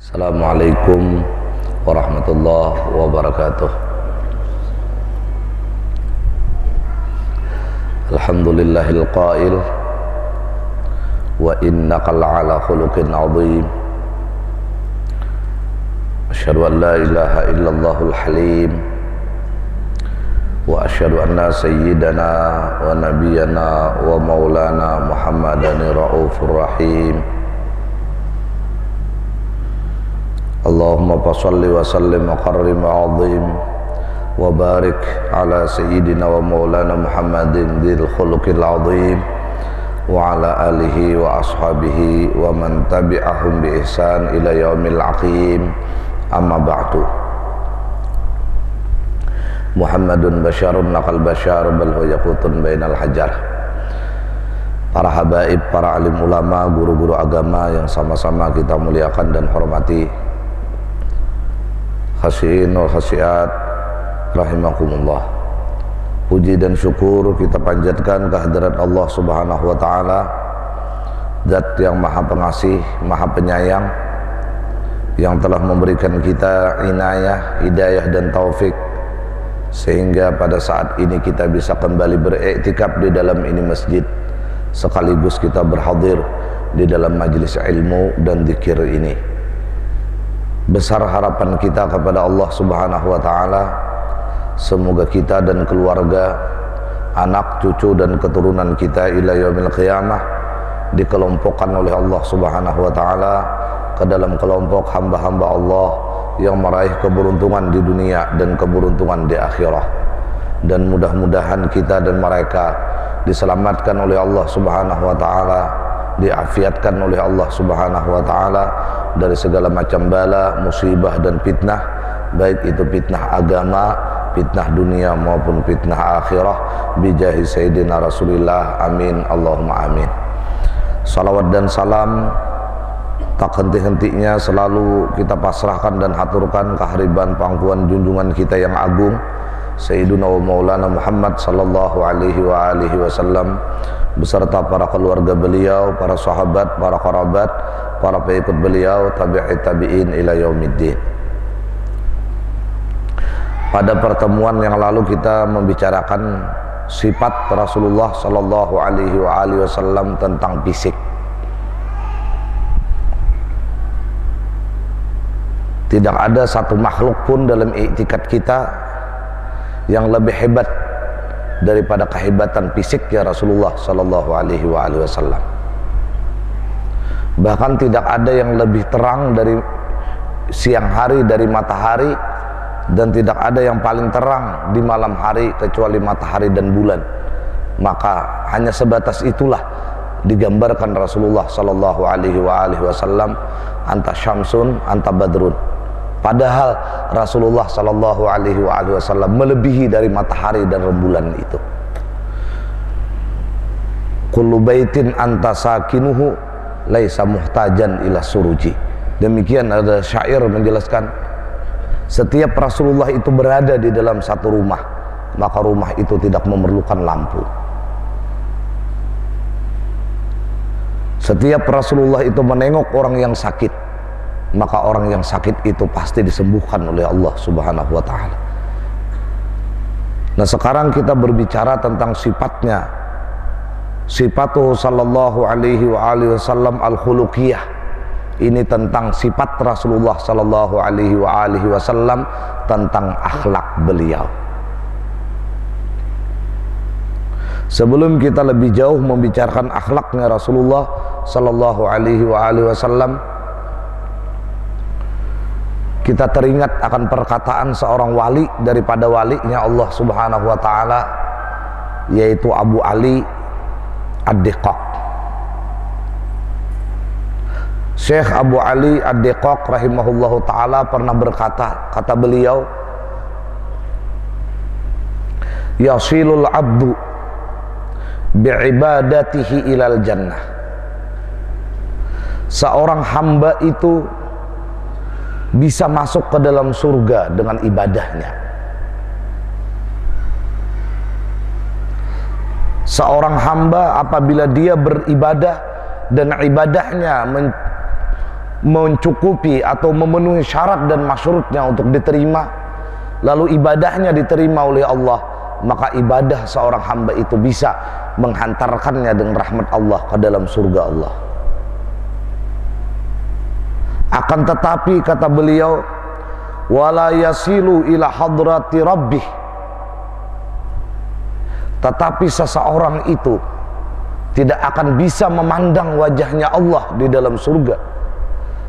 Assalamualaikum warahmatullahi wabarakatuh. Alhamdulillahil qail wa innaka la'ala khuluqin 'adzim. Asyhadu an la ilaha illallahul halim wa asyhadu anna sayyidana wa nabiyyana wa maulana Muhammadan raufur rahim. Allahumma salli wa sallim wa karrim wa azim wa barik ala sayyidina wa maulana Muhammadin dzil khuluqil azim wa ala alihi wa ashabihi wa man tabi'ahum bi ihsan ila yaumil aqim. Amma ba'du. Muhammadun basyarun naqal basyar bal huwa yaqutun bainal hajar. Para habaib, para alim ulama, guru-guru agama yang sama-sama kita muliakan dan hormati, khasiin wal khasiat rahimakumullah. Puji dan syukur kita panjatkan kehadirat Allah Subhanahu wa taala, Zat yang Maha Pengasih, Maha Penyayang, yang telah memberikan kita inayah, hidayah dan taufik sehingga pada saat ini kita bisa kembali beriktikaf di dalam ini masjid, sekaligus kita berhadir di dalam majelis ilmu dan zikir ini. Besar harapan kita kepada Allah Subhanahu wa taala, semoga kita dan keluarga, anak, cucu dan keturunan kita ila yaumil qiyamah dikelompokkan oleh Allah Subhanahu wa taala ke dalam kelompok hamba-hamba Allah yang meraih keberuntungan di dunia dan keberuntungan di akhirat. Dan mudah-mudahan kita dan mereka diselamatkan oleh Allah Subhanahu wa taala, diafiatkan oleh Allah Subhanahu wa taala dari segala macam bala, musibah dan fitnah, baik itu fitnah agama, fitnah dunia maupun fitnah akhirah, bijahi sayyidina Rasulillah, amin Allahumma amin. Salawat dan salam tak henti-hentinya selalu kita pasrahkan dan haturkan kehariban pangkuan junjungan kita yang agung, Sayyiduna wa Maulana Muhammad sallallahu alaihi wa alihi wasallam, beserta para keluarga beliau, para sahabat, para kerabat, para pengikut beliau, tabi'in tabi'in ila yaumiddin. Pada pertemuan yang lalu kita membicarakan sifat Rasulullah sallallahu alaihi wa alihi wasallam tentang fisik. Tidak ada satu makhluk pun dalam i'tikad kita yang lebih hebat daripada kehebatan fisiknya Rasulullah sallallahu alaihi wasallam. Bahkan tidak ada yang lebih terang dari siang hari dari matahari, dan tidak ada yang paling terang di malam hari kecuali matahari dan bulan. Maka hanya sebatas itulah digambarkan Rasulullah sallallahu alaihi wasallam, anta syamsun anta badrun. Padahal Rasulullah sallallahu alaihi wasallam melebihi dari matahari dan rembulan itu. Kullu baitin anta sakinuhu laisa muhtajan ila suruji. Demikian ada syair menjelaskan, setiap Rasulullah itu berada di dalam satu rumah, maka rumah itu tidak memerlukan lampu. Setiap Rasulullah itu menengok orang yang sakit, maka orang yang sakit itu pasti disembuhkan oleh Allah Subhanahu wa taala. Nah, sekarang kita berbicara tentang sifatnya, sifatu sallallahu alaihi wasallam al-khuluqiyah. Ini tentang sifat Rasulullah sallallahu alaihi wasallam, tentang akhlak beliau. Sebelum kita lebih jauh membicarakan akhlaknya Rasulullah sallallahu alaihi wasallam, kita teringat akan perkataan seorang wali daripada walinya Allah Subhanahu wa taala, yaitu Abu Ali Ad-Diqaq. Syekh Abu Ali Ad-Diqaq rahimahullahu taala pernah berkata, kata beliau, yasilul abdu bi'ibadatihi ilal jannah. Seorang hamba itu bisa masuk ke dalam surga dengan ibadahnya. Seorang hamba apabila dia beribadah dan ibadahnya mencukupi atau memenuhi syarat dan masyurutnya untuk diterima, lalu ibadahnya diterima oleh Allah, maka ibadah seorang hamba itu bisa menghantarkannya dengan rahmat Allah ke dalam surga Allah. Akan tetapi kata beliau, wala yasilu ila hadrati rabbih, tetapi seseorang itu tidak akan bisa memandang wajahnya Allah di dalam surga,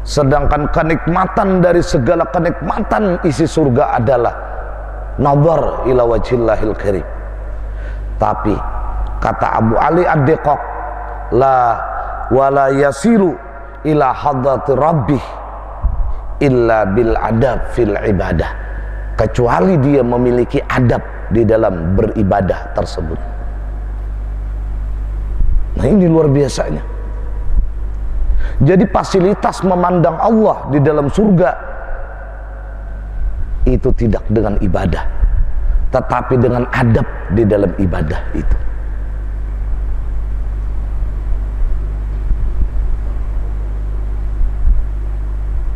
sedangkan kenikmatan dari segala kenikmatan isi surga adalah nazar ila wajhillahil karim. Tapi kata Abu Ali Ad-Diqaq, wala yasilu ila hadrati rabbih illa bil adab fil ibadah, kecuali dia memiliki adab di dalam beribadah tersebut. Nah, ini luar biasanya. Jadi fasilitas memandang Allah di dalam surga itu tidak dengan ibadah, tetapi dengan adab di dalam ibadah itu.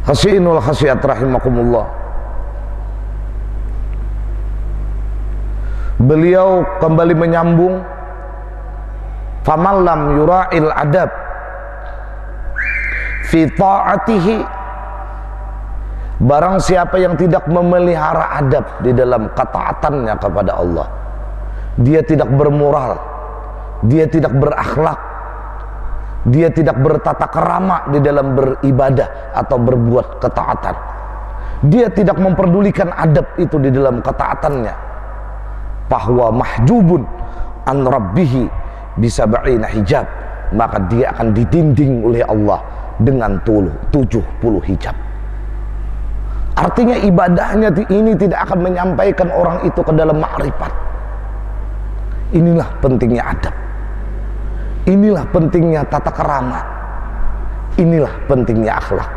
Hasinul khasiat rahimakumullah. Beliau kembali menyambung, faman lam yura'il adab fi ta'atihi, barang siapa yang tidak memelihara adab di dalam ketaatannya kepada Allah, dia tidak bermoral, dia tidak berakhlak, dia tidak bertata kerama di dalam beribadah atau berbuat ketaatan, dia tidak memperdulikan adab itu di dalam ketaatannya, bahwa mahjubun an rabbihi bisab'ina hijab, maka dia akan ditinding oleh Allah dengan 70 hijab. Artinya ibadahnya ini tidak akan menyampaikan orang itu ke dalam ma'rifat. Inilah pentingnya adab, inilah pentingnya tata kerama, inilah pentingnya akhlak.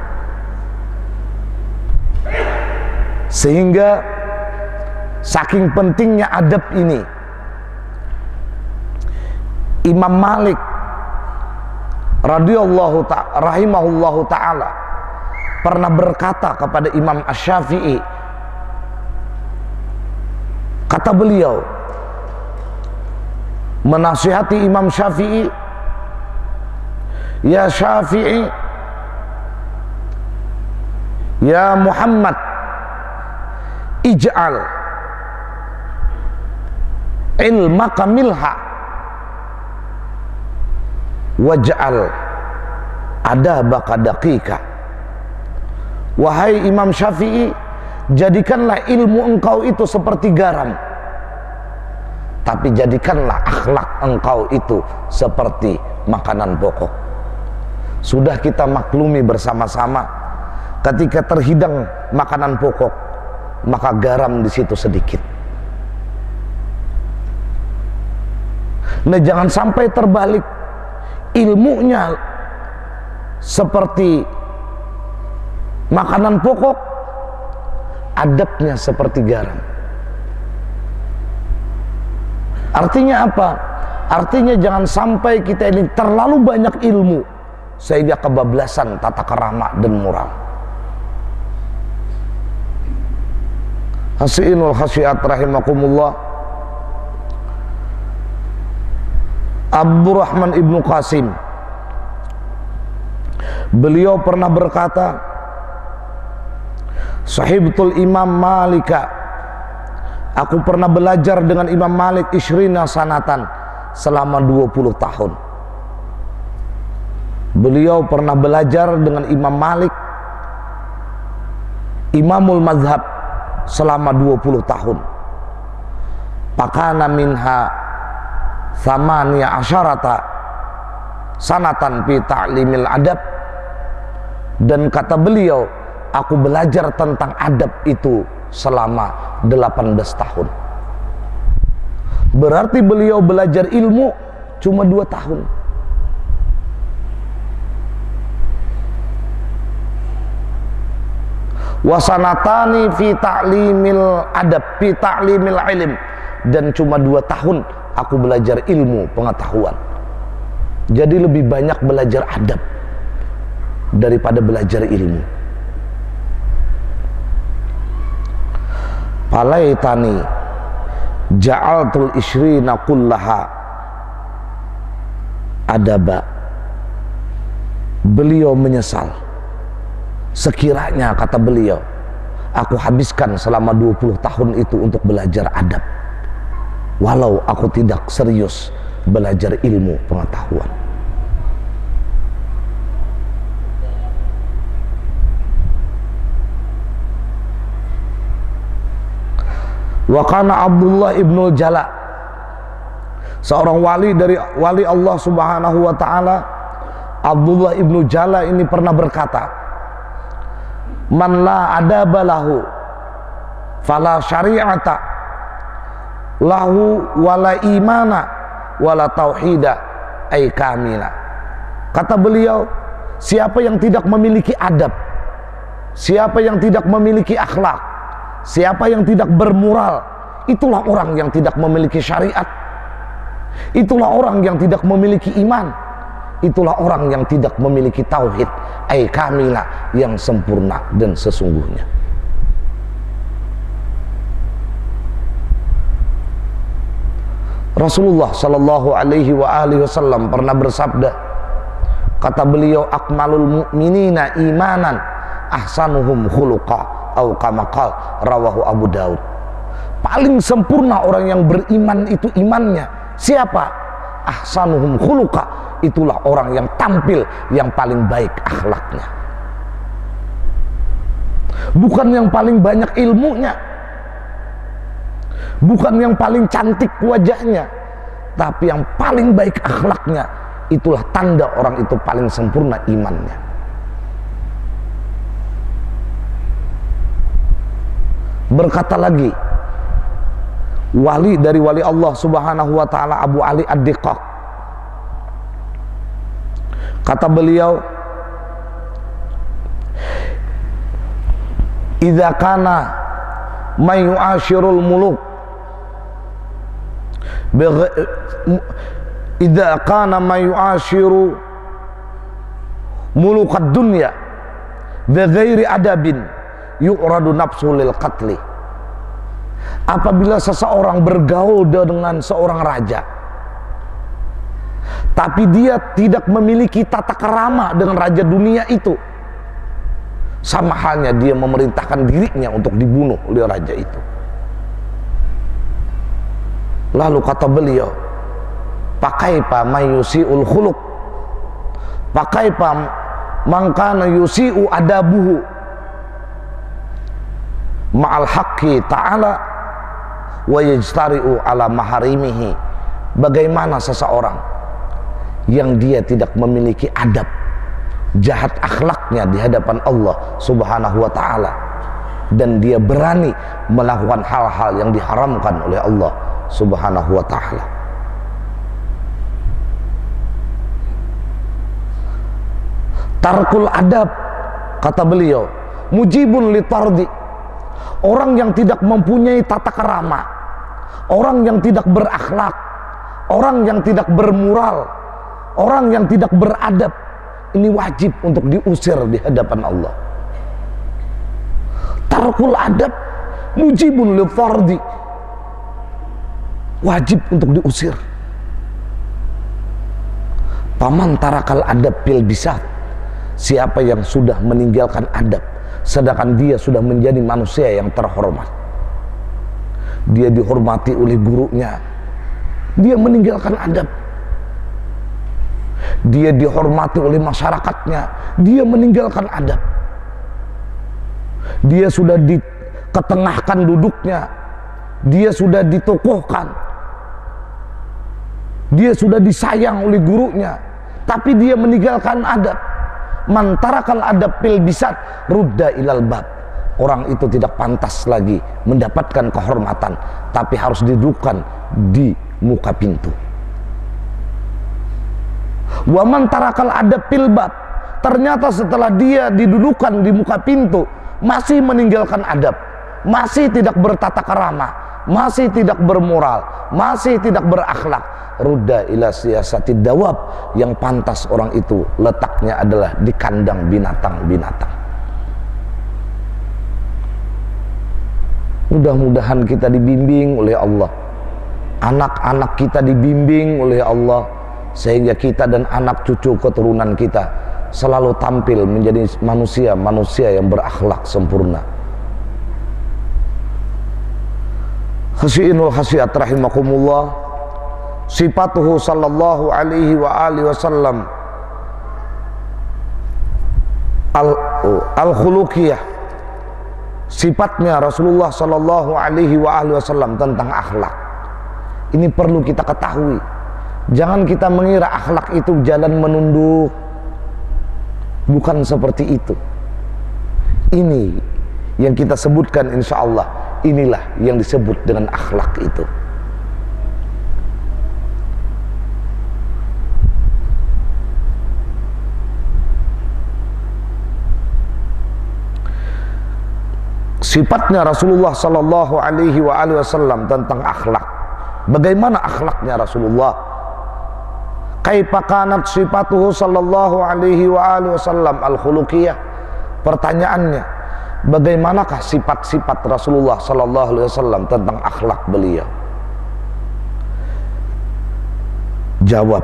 Sehingga saking pentingnya adab ini, Imam Malik rahimahullahu ta'ala pernah berkata kepada Imam Asy-Syafi'i, kata beliau menasihati Imam Syafi'i, ya Syafi'i, ya Muhammad, ij'al ilmaka milha waj'al adabaka daqiqa. Wahai Imam Syafi'i, jadikanlah ilmu engkau itu seperti garam, tapi jadikanlah akhlak engkau itu seperti makanan pokok. Sudah kita maklumi bersama-sama, ketika terhidang makanan pokok, maka garam di situ sedikit. Nah, jangan sampai terbalik, ilmunya seperti makanan pokok, adabnya seperti garam. Artinya apa? Artinya jangan sampai kita ini terlalu banyak ilmu sehingga kebablasan tata kerama dan moral. Hasinul khasiat rahimakumullah. Abdurrahman ibnu Qasim, beliau pernah berkata, sahibtul Imam Malika, aku pernah belajar dengan Imam Malik ishrina sanatan, selama 20 tahun. Beliau pernah belajar dengan Imam Malik, Imamul Mazhab, selama 20 tahun. Pakana minha thamaniya asyarata sanatan fi ta'limil adab, dan kata beliau, aku belajar tentang adab itu selama 18 tahun. Berarti beliau belajar ilmu cuma 2 tahun. Wasanatani fi ta'limil adab, fi ta'limil ilm, dan cuma 2 tahun aku belajar ilmu pengetahuan. Jadi lebih banyak belajar adab. daripada belajar ilmu. Palaitani ja'altul ishrina kullaha adaba. Beliau menyesal, sekiranya, kata beliau, aku habiskan selama 20 tahun itu untuk belajar adab, walau aku tidak serius belajar ilmu pengetahuan. Wa kana Abdullah ibnu Jala, seorang wali dari wali Allah Subhanahu wa taala, Abdullah ibnu Jala ini pernah berkata, man la adaba lahu fala syari'ata lahu wala imana wala tauhida ay kamila. Kata beliau, siapa yang tidak memiliki adab, siapa yang tidak memiliki akhlak, siapa yang tidak bermoral, itulah orang yang tidak memiliki syariat, itulah orang yang tidak memiliki iman, itulah orang yang tidak memiliki tauhid ay kamila, yang sempurna dan sesungguhnya. Rasulullah sallallahu alaihi wa alihi wasallam pernah bersabda, kata beliau, akmalul mu'minina imanan ahsanuhum khuluqa au kama qala, rawahu Abu Daud. Paling sempurna orang yang beriman itu imannya siapa? Ahsanuhum khuluqa, itulah orang yang tampil yang paling baik akhlaknya, bukan yang paling banyak ilmunya, bukan yang paling cantik wajahnya, tapi yang paling baik akhlaknya. Itulah tanda orang itu paling sempurna imannya. Berkata lagi wali dari wali Allah Subhanahu wa taala, Abu Ali Ad-Diqaq, kata beliau, idza kana may yu'ashirul muluk idza kana may yu'ashiru mulukad dunya bighairi adabin yu'radu nafsu lil qatli. Apabila seseorang bergaul dengan seorang raja, tapi dia tidak memiliki tata kerama dengan raja dunia itu, sama halnya dia memerintahkan dirinya untuk dibunuh oleh raja itu. Lalu kata beliau, pakaipa mayusiul khuluq, pakaipa mangkana yusiu adabuhu ma'al haqqi ta'ala wa yajtari'u ala maharimihi. Bagaimana seseorang yang dia tidak memiliki adab, jahat akhlaknya di hadapan Allah Subhanahu wa ta'ala, dan dia berani melakukan hal-hal yang diharamkan oleh Allah Subhanahu wa ta'ala. Tarkul adab, kata beliau, mujibun li tardi. Orang yang tidak mempunyai tata kerama, orang yang tidak berakhlak, orang yang tidak bermoral, orang yang tidak beradab, ini wajib untuk diusir di hadapan Allah. Tarkul adab mujibun li tardi, wajib untuk diusir. Paman tarakal adab bil bisat, siapa yang sudah meninggalkan adab sedangkan dia sudah menjadi manusia yang terhormat, dia dihormati oleh gurunya, dia meninggalkan adab, dia dihormati oleh masyarakatnya, dia meninggalkan adab, dia sudah diketengahkan duduknya, dia sudah ditokohkan, dia sudah disayang oleh gurunya, tapi dia meninggalkan adab. Man tarakal adab fil bisat rudda ilal bab, orang itu tidak pantas lagi mendapatkan kehormatan, tapi harus didudukkan di muka pintu. Wa man tarakal adab fil bab, ternyata setelah dia didudukan di muka pintu masih meninggalkan adab, masih tidak bertata kerama, masih tidak bermoral, masih tidak berakhlak, rudda ila siyasati dawab, yang pantas orang itu letaknya adalah di kandang binatang-binatang. Mudah-mudahan kita dibimbing oleh Allah, anak-anak kita dibimbing oleh Allah, sehingga kita dan anak cucu keturunan kita selalu tampil menjadi manusia-manusia yang berakhlak sempurna. Khasyi'inul khasyiat rahimakumullah, sifatuhu sallallahu alaihi wa alihi wasallam al-khuluqiyah, sifatnya Rasulullah sallallahu alaihi wa alihi wasallam tentang akhlak. Ini perlu kita ketahui. Jangan kita mengira akhlak itu jalan menunduk. Bukan seperti itu. Ini yang kita sebutkan, insya Allah inilah yang disebut dengan akhlak itu. Sifatnya Rasulullah sallallahu alaihi wasallam tentang akhlak. Bagaimana akhlaknya Rasulullah? Kaifa kanat sifatuhu sallallahu alaihi wasallam al-khuluqiyah? Pertanyaannya, bagaimanakah sifat-sifat Rasulullah sallallahu alaihi wasallam tentang akhlak beliau? Jawab,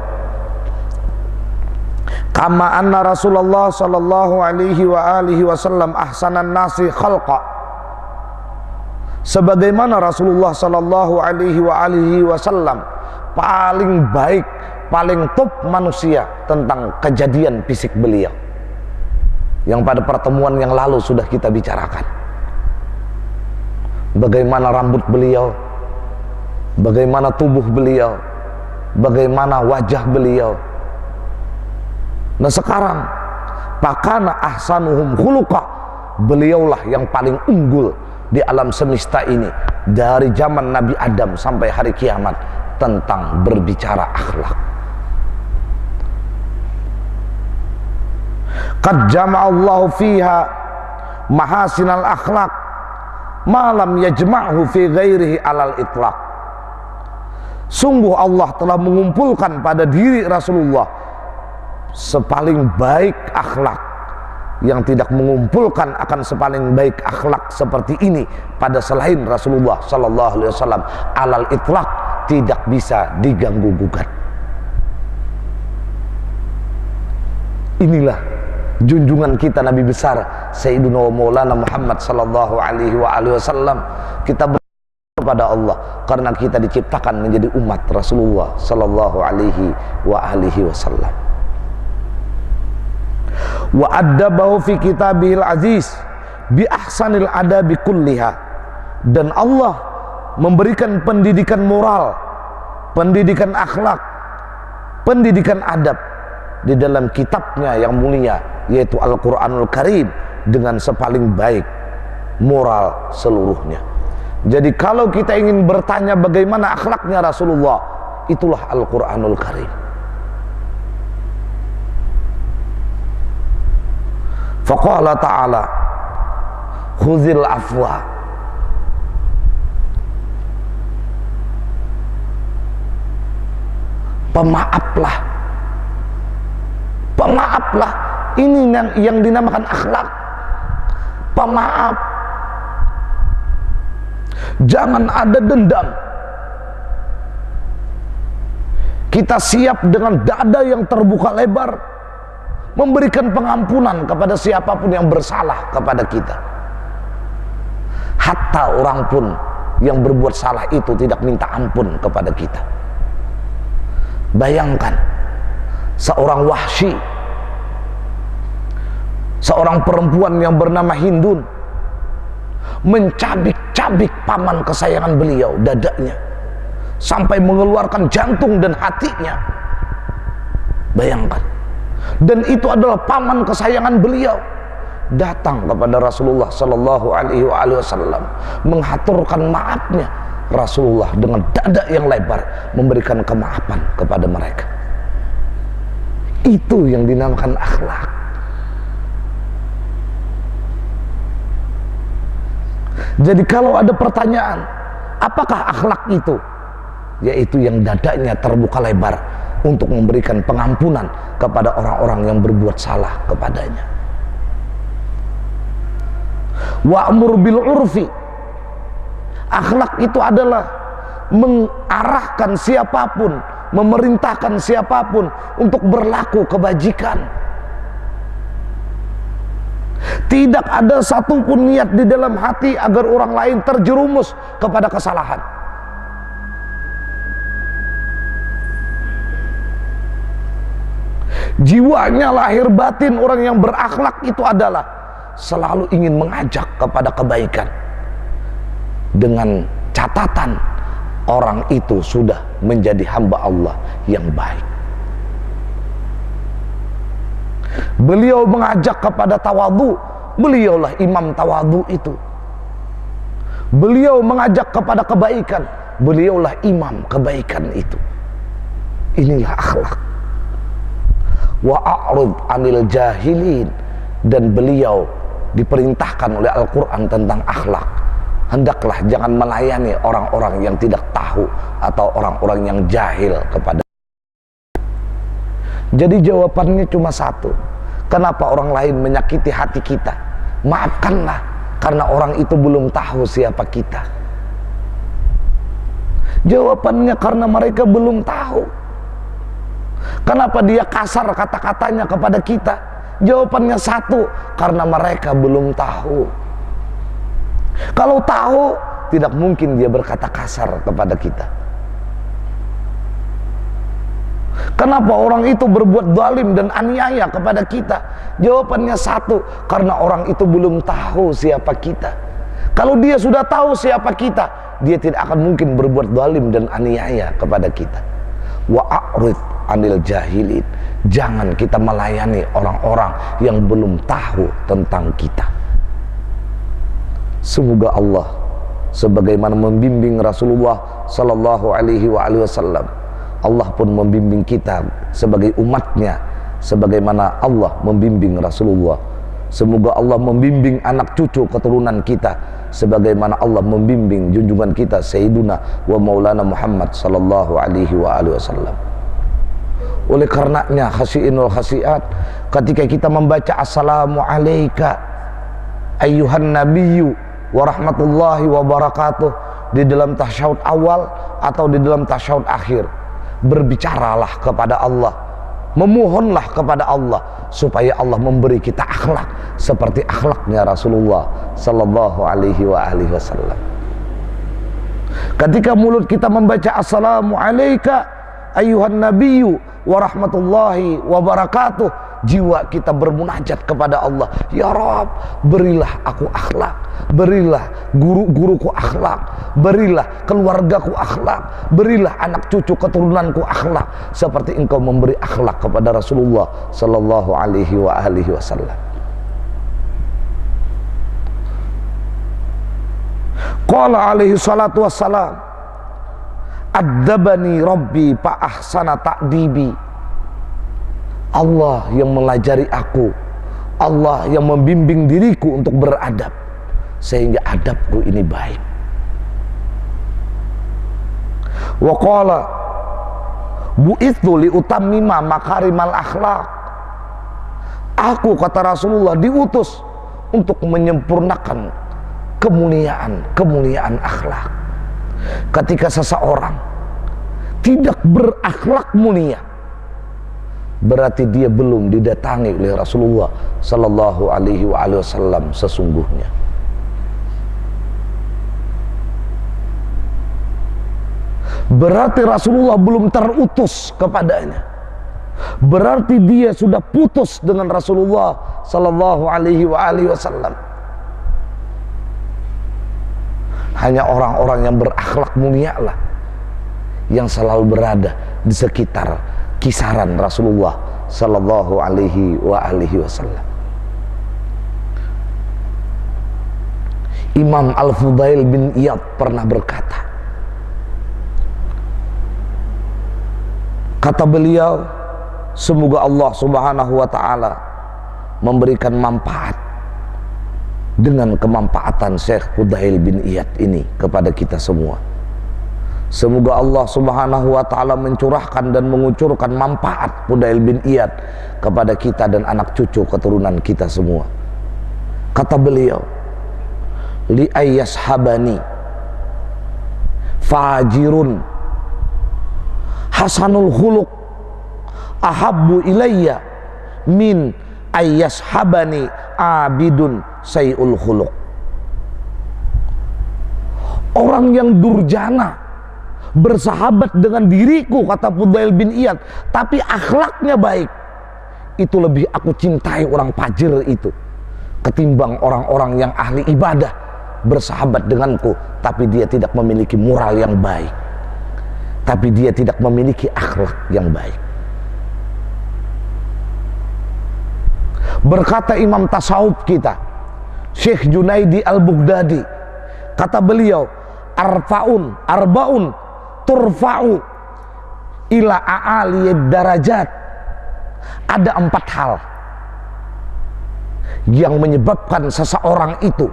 kama anna Rasulullah sallallahu alaihi wasallam ahsanan nasi khalqa, sebagaimana Rasulullah sallallahu alaihi wasallam paling baik, paling top manusia tentang kejadian fisik beliau, yang pada pertemuan yang lalu sudah kita bicarakan. Bagaimana rambut beliau, bagaimana tubuh beliau, bagaimana wajah beliau. Nah sekarang, pakana ahsanuhum khuluqa, beliaulah yang paling unggul di alam semesta ini dari zaman Nabi Adam sampai hari kiamat tentang berbicara akhlak. Qad jama'allahu fiha mahasinal akhlak malam yajma'hu fi ghairihi alal itlaq. Sungguh Allah telah mengumpulkan pada diri Rasulullah sepaling baik akhlak, yang tidak mengumpulkan akan sepaling baik akhlak seperti ini pada selain Rasulullah sallallahu alaihi wasallam alal itlaq, tidak bisa diganggu gugat. Inilah junjungan kita Nabi besar Sayyiduna Maulana Muhammad sallallahu alaihi wasallam. Kita bersyukur kepada Allah karena kita diciptakan menjadi umat Rasulullah sallallahu alaihi wasallam. Wa addabahu fi kitabihil aziz bi ahsanil adabi kulliha, dan Allah memberikan pendidikan moral, pendidikan akhlak, pendidikan adab di dalam kitabnya yang mulia, yaitu Al-Quranul Karim, dengan sepaling baik moral seluruhnya. Jadi kalau kita ingin bertanya bagaimana akhlaknya Rasulullah, itulah Al-Quranul Karim. Faqala ta'ala khuzil afwa, pemaaflah, pemaaflah. Ini yang dinamakan akhlak, pemaaf. Jangan ada dendam. Kita siap dengan dada yang terbuka lebar memberikan pengampunan kepada siapapun yang bersalah kepada kita. Hatta orang pun yang berbuat salah itu tidak minta ampun kepada kita. Bayangkan seorang Wahsy, seorang perempuan yang bernama Hindun, mencabik-cabik paman kesayangan beliau, dadanya, sampai mengeluarkan jantung dan hatinya. Bayangkan. Dan itu adalah paman kesayangan beliau, datang kepada Rasulullah sallallahu alaihi wasallam menghaturkan maafnya. Rasulullah dengan dada yang lebar memberikan kemaafan kepada mereka. Itu yang dinamakan akhlak. Jadi kalau ada pertanyaan, Apakah akhlak itu? Yaitu yang dadanya terbuka lebar untuk memberikan pengampunan kepada orang-orang yang berbuat salah kepadanya. Wa'mur bil urfi. Akhlak itu adalah mengarahkan siapapun, memerintahkan siapapun untuk berlaku kebajikan. Tidak ada satupun niat di dalam hati agar orang lain terjerumus kepada kesalahan. Jiwanya, lahir batin orang yang berakhlak itu adalah selalu ingin mengajak kepada kebaikan, dengan catatan orang itu sudah menjadi hamba Allah yang baik. Beliau mengajak kepada tawadhu, beliaulah imam tawadhu itu. Beliau mengajak kepada kebaikan, beliaulah imam kebaikan itu. Inilah akhlak. Wa a'rid 'anil jahilin. Dan beliau diperintahkan oleh Al-Quran tentang akhlak. Hendaklah jangan melayani orang-orang yang tidak tahu atau orang-orang yang jahil kepada. Jadi jawabannya cuma satu. Kenapa orang lain menyakiti hati kita? Maafkanlah, karena orang itu belum tahu siapa kita. Jawabannya karena mereka belum tahu. Kenapa dia kasar kata-katanya kepada kita? Jawabannya satu, karena mereka belum tahu. Kalau tahu, tidak mungkin dia berkata kasar kepada kita. Kenapa orang itu berbuat zalim dan aniaya kepada kita? Jawabannya satu, karena orang itu belum tahu siapa kita. Kalau dia sudah tahu siapa kita, dia tidak akan mungkin berbuat zalim dan aniaya kepada kita. Wa a'rid 'anil jahilin. Jangan kita melayani orang-orang yang belum tahu tentang kita. Semoga Allah sebagaimana membimbing Rasulullah sallallahu alaihi wasallam, Allah pun membimbing kita sebagai umatnya sebagaimana Allah membimbing Rasulullah. Semoga Allah membimbing anak cucu keturunan kita sebagaimana Allah membimbing junjungan kita Sayyiduna wa Maulana Muhammad sallallahu alaihi wasallam. Oleh karenanya khasiinul khasiat, ketika kita membaca assalamu alayka ayyuhan nabiyyu wa rahmatullahi wa barakatuh di dalam tasyahud awal atau di dalam tasyahud akhir, berbicaralah kepada Allah, memohonlah kepada Allah supaya Allah memberi kita akhlak seperti akhlaknya Rasulullah sallallahu alaihi wasallam. Ketika mulut kita membaca assalamu alayka ayyuhan nabiyyu wa rahmatullahi wa barakatuh, jiwa kita bermunajat kepada Allah, ya Rabb, berilah aku akhlak, berilah guru-guruku akhlak, berilah keluargaku akhlak, berilah anak cucu keturunanku akhlak seperti engkau memberi akhlak kepada Rasulullah sallallahu alaihi wasallam. Qala alaihi salatu wassalam, adzabani rabbi fa ahsana ta'dibi. Allah yang melajari aku, Allah yang membimbing diriku untuk beradab sehingga adabku ini baik. Wa qala bu'itsu li utammima makarimal akhlak. Aku, kata Rasulullah, diutus untuk menyempurnakan kemuliaan akhlak. Ketika seseorang tidak berakhlak mulia, berarti dia belum didatangi oleh Rasulullah sallallahu alaihi wasallam sesungguhnya. Berarti Rasulullah belum terutus kepadanya. Berarti dia sudah putus dengan Rasulullah sallallahu alaihi wasallam. Hanya orang-orang yang berakhlak mulia lah yang selalu berada di sekitar kisaran Rasulullah sallallahu alaihi wasallam. Imam Al-Fudail bin Iyad pernah berkata, kata beliau, semoga Allah subhanahu wa ta'ala memberikan manfaat dengan kemanfaatan Syekh Fudail bin Iyad ini kepada kita semua. Semoga Allah subhanahu wa ta'ala mencurahkan dan mengucurkan manfaat Fudail bin Iyad kepada kita dan anak cucu keturunan kita semua. Kata beliau, li ayyashabani fajirun hasanul khuluq ahabbu ilayya min ayyashabani abidun sayul khuluq. Orang yang durjana bersahabat dengan diriku, kata Fudail bin Iyad, tapi akhlaknya baik, itu lebih aku cintai orang fajir itu ketimbang orang-orang yang ahli ibadah bersahabat denganku, tapi dia tidak memiliki moral yang baik, tapi dia tidak memiliki akhlak yang baik. Berkata imam tasawuf kita Syekh Junaidi al-Baghdadi, kata beliau, arbaun turfa'u ila a'aliyid darajat. Ada 4 hal yang menyebabkan seseorang itu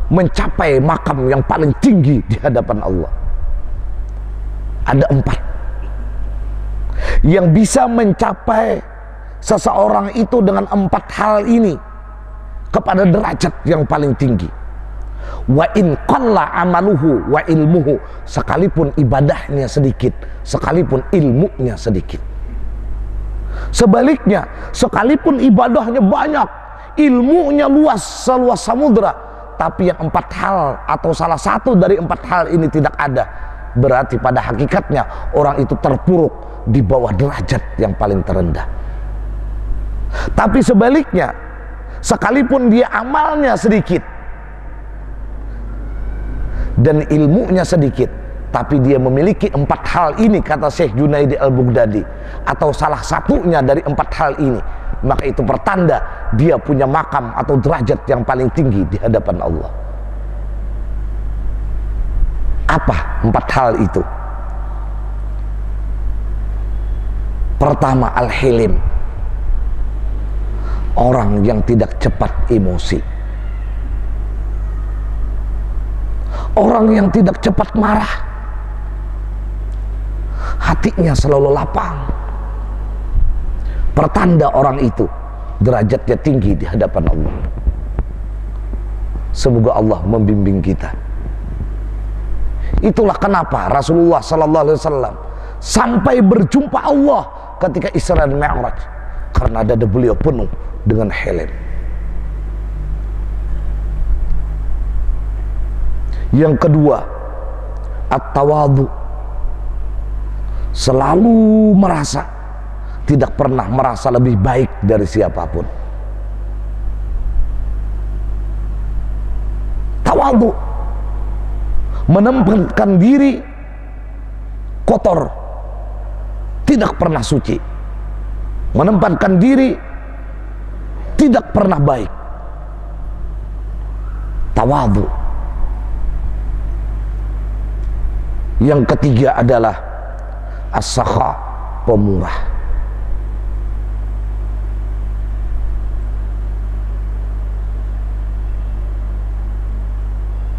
mencapai makam yang paling tinggi di hadapan Allah. Ada 4 yang bisa mencapai seseorang itu dengan 4 hal ini kepada derajat yang paling tinggi. Wa in qalla amaluhu wa ilmuhu, sekalipun ibadahnya sedikit, sekalipun ilmunya sedikit. Sebaliknya, sekalipun ibadahnya banyak, ilmunya luas seluas samudra, tapi yang 4 hal atau salah satu dari 4 hal ini tidak ada, berarti pada hakikatnya orang itu terpuruk di bawah derajat yang paling terendah. Tapi sebaliknya, sekalipun dia amalnya sedikit dan ilmunya sedikit, tapi dia memiliki 4 hal ini, kata Syekh Junaidi al-Baghdadi, atau salah satunya dari 4 hal ini, maka itu pertanda dia punya makam atau derajat yang paling tinggi di hadapan Allah. Apa 4 hal itu? Pertama, al-hilim, orang yang tidak cepat emosi, orang yang tidak cepat marah, hatinya selalu lapang, pertanda orang itu derajatnya tinggi di hadapan Allah. Semoga Allah membimbing kita. Itulah kenapa Rasulullah sallallahu alaihi wasallam sampai berjumpa Allah ketika Isra dan Mi'raj, karena dada beliau penuh dengan hilim. Yang kedua, at-tawadhu, selalu merasa, tidak pernah merasa lebih baik dari siapapun. Tawadhu, menempatkan diri kotor, tidak pernah suci, menempatkan diri tidak pernah baik. Tawadhu. Yang ketiga adalah as-sakha, pemurah.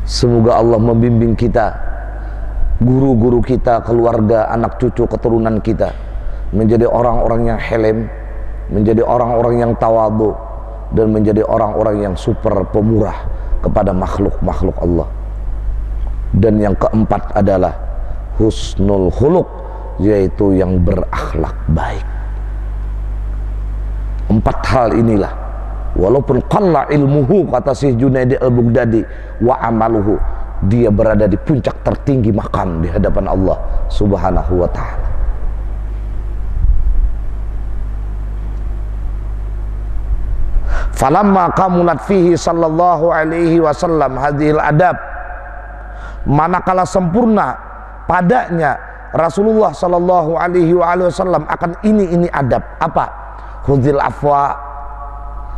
Semoga Allah membimbing kita, guru-guru kita, keluarga, anak cucu, keturunan kita menjadi orang-orang yang hilim, menjadi orang-orang yang tawadhu, dan menjadi orang-orang yang super pemurah kepada makhluk-makhluk Allah. Dan yang keempat adalah husnul khuluq, yaitu yang berakhlak baik. 4 hal inilah, walaupun qalla ilmuhu, kata Syekh Junaidi al-Baghdadi, wa amaluhu, dia berada di puncak tertinggi makam di hadapan Allah subhanahu wa ta'ala. Falamma kamulat fihi sallallahu alaihi wasallam hadhil adab, manakala sempurna padanya Rasulullah sallallahu alaihi wasallam akan ini adab. Apa? Khudhil afwa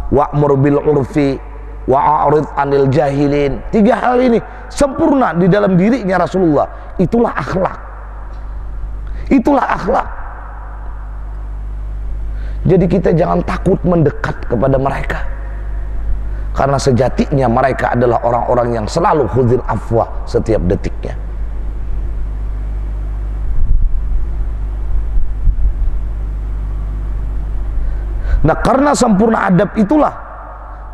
wa'mur bil urfi wa'arid anil jahilin. 3 hal ini sempurna di dalam dirinya Rasulullah. Itulah akhlak. Itulah akhlak. Jadi kita jangan takut mendekat kepada mereka, karena sejatinya mereka adalah orang-orang yang selalu khudhil afwa setiap detiknya. Nah, karena sempurna adab itulah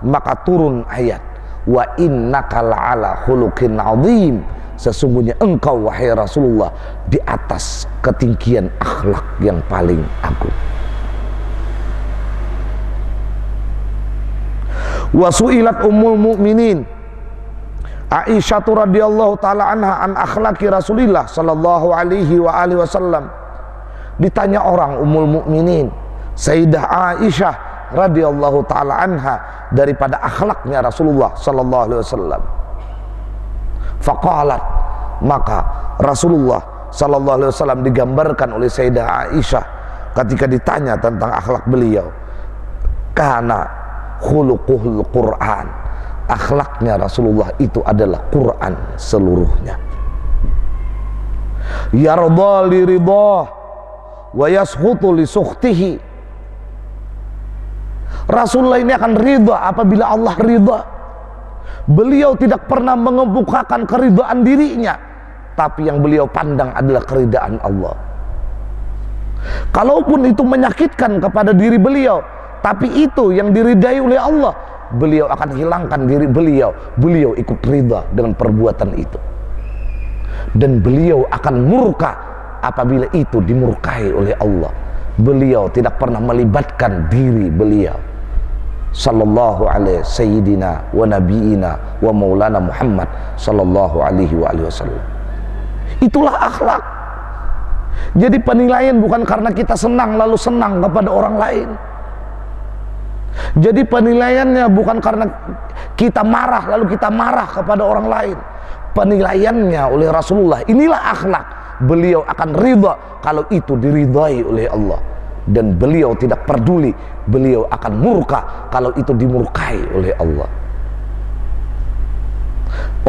maka turun ayat, wa innaka la'ala khuluqin 'adzim, sesungguhnya engkau wahai Rasulullah di atas ketinggian akhlak yang paling agung. Wa su'ilat ummul mukminin Aisyah radhiyallahu taala anha an akhlaqi Rasulillah sallallahu alaihi wa alihi wasallam. Ditanya orang ummul mukminin Sayyidah Aisyah radhiyallahu taala anha daripada akhlaknya Rasulullah sallallahu alaihi wasallam. Faqalat, maka Rasulullah sallallahu alaihi wasallam digambarkan oleh Sayyidah Aisyah ketika ditanya tentang akhlak beliau, kana khuluquhul Quran, akhlaknya Rasulullah itu adalah Quran seluruhnya. Yarda li ridah wa yashutu li sukhtihi, Rasulullah ini akan ridha apabila Allah ridha. Beliau tidak pernah mengemukakan keridhaan dirinya, tapi yang beliau pandang adalah keridhaan Allah. Kalaupun itu menyakitkan kepada diri beliau, tapi itu yang diridai oleh Allah, beliau akan hilangkan diri beliau. Beliau ikut ridha dengan perbuatan itu, dan beliau akan murka apabila itu dimurkai oleh Allah. Beliau tidak pernah melibatkan diri beliau sallallahu alaihi sayyidina wa nabiina wa maulana Muhammad sallallahu alaihi wa alihi wasallam. Itulah akhlak. Jadi penilaian bukan karena kita senang lalu senang kepada orang lain. Jadi penilaiannya bukan karena kita marah lalu kita marah kepada orang lain. Penilaiannya oleh Rasulullah, inilah akhlak. Beliau akan ridha kalau itu diridhai oleh Allah, dan beliau tidak peduli, beliau akan murka kalau itu dimurkai oleh Allah.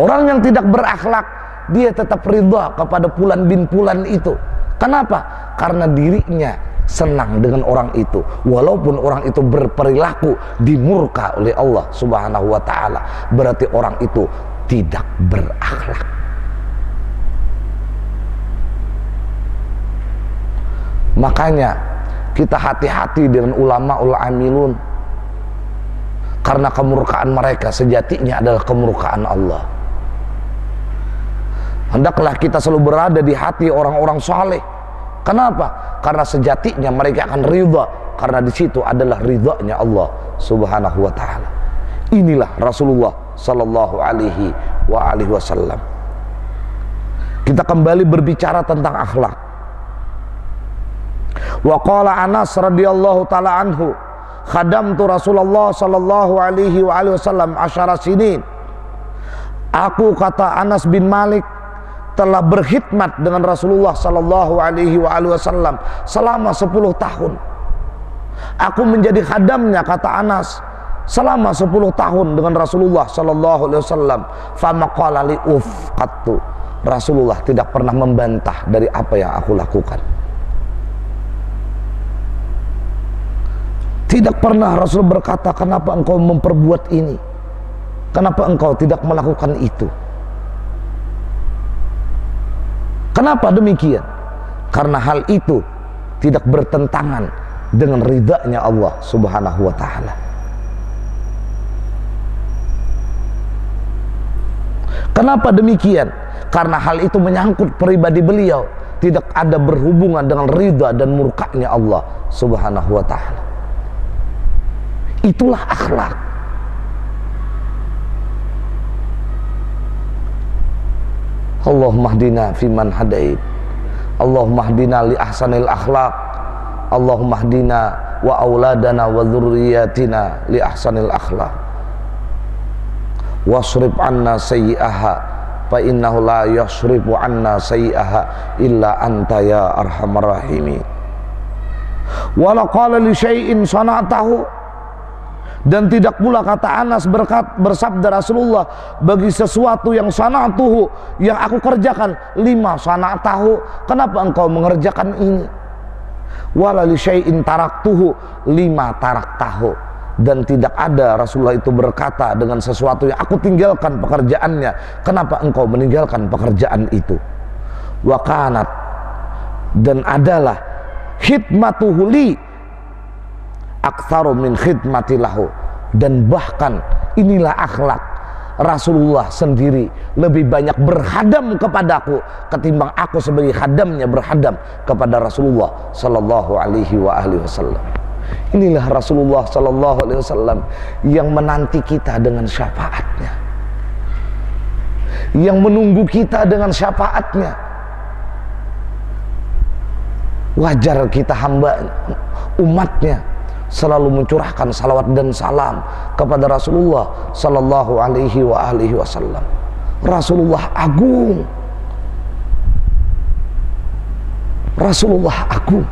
Orang yang tidak berakhlak, dia tetap ridha kepada Fulan bin Fulan itu. Kenapa? Karena dirinya senang dengan orang itu, walaupun orang itu berperilaku dimurka oleh Allah subhanahu wa ta'ala, berarti orang itu tidak berakhlak. Makanya kita hati-hati dengan ulama-ul amilun, karena kemurkaan mereka sejatinya adalah kemurkaan Allah. Hendaklah kita selalu berada di hati orang-orang saleh. Kenapa? Karena sejatinya mereka akan ridha, karena di situ adalah ridhanya Allah subhanahu wa ta'ala. Inilah Rasulullah sallallahu alaihi wa alihi wasallam. Kita kembali berbicara tentang akhlak. Wa qala Anas radhiyallahu taala anhu, khadamtu Rasulullah sallallahu alaihi wa alihi wasallam 10 sinin. Aku, kata Anas bin Malik, telah berkhidmat dengan Rasulullah sallallahu alaihi wa alihi wasallam selama 10 tahun. Aku menjadi khadamnya, kata Anas, selama 10 tahun dengan Rasulullah sallallahu alaihi wasallam. Fama qala li ufqattu, Rasulullah tidak pernah membantah dari apa yang aku lakukan. Tidak pernah Rasul berkata, kenapa engkau memperbuat ini? Kenapa engkau tidak melakukan itu? Kenapa demikian? Karena hal itu tidak bertentangan dengan ridhanya Allah subhanahu wa ta'ala. Kenapa demikian? Karena hal itu menyangkut pribadi beliau, tidak ada berhubungan dengan ridha dan murkanya Allah subhanahu wa ta'ala. Itulah akhlak. Allahumma hdina fiman hadait, Allahumma hdina li ahsanil akhlaq, Allahumma hdina wa auladana wa dzurriyyatina li ahsanil akhlaq, wasrif anna sayyi'aha fa innahu la yasrifu anna sayyi'aha illa anta ya arhamar rahimin. Wa la qala li syai'in sana'tahu, dan tidak pula, kata Anas, bersabda Rasulullah, bagi sesuatu yang sana'tuhu, yang aku kerjakan, 5 sana'tahu, kenapa engkau mengerjakan ini? Wala li syai'in taraktuhu, 5 taraktahu, dan tidak ada Rasulullah itu berkata dengan sesuatu yang aku tinggalkan pekerjaannya, kenapa engkau meninggalkan pekerjaan itu? Wa kanat, dan adalah khidmatuhu li, aktsaru min khidmati lahu, dan bahkan inilah akhlak Rasulullah sendiri lebih banyak berhadam kepadaku ketimbang aku sebagai khadamnya berhadam kepada Rasulullah sallallahu alaihi wasallam. Inilah Rasulullah sallallahu alaihi wasallam yang menanti kita dengan syafaatnya, yang menunggu kita dengan syafaatnya. Wajar kita hamba umatnya selalu mencurahkan salawat dan salam kepada Rasulullah sallallahu alaihi wasallam. Rasulullah agung, Rasulullah agung.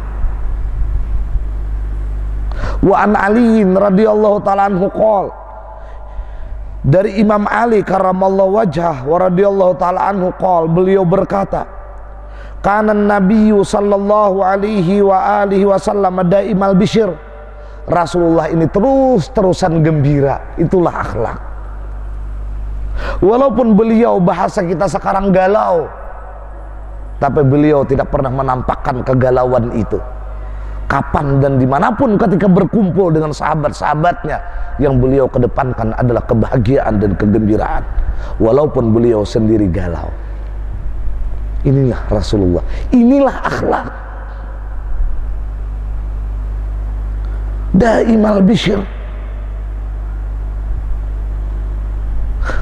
Wa an Ali radhiyallahu ta'ala anhu qol, dari Imam Ali karramallahu wajhah wa radhiyallahu ta'ala anhu qol, beliau berkata, kana nabiyyu sallallahu alaihi wasallam daimal bisyr, Rasulullah ini terus-terusan gembira. Itulah akhlak. Walaupun beliau bahasa kita sekarang galau, tapi beliau tidak pernah menampakkan kegalauan itu. Kapan dan dimanapun ketika berkumpul dengan sahabat-sahabatnya, yang beliau kedepankan adalah kebahagiaan dan kegembiraan, walaupun beliau sendiri galau. Inilah Rasulullah, inilah akhlak. Daimal bisyr.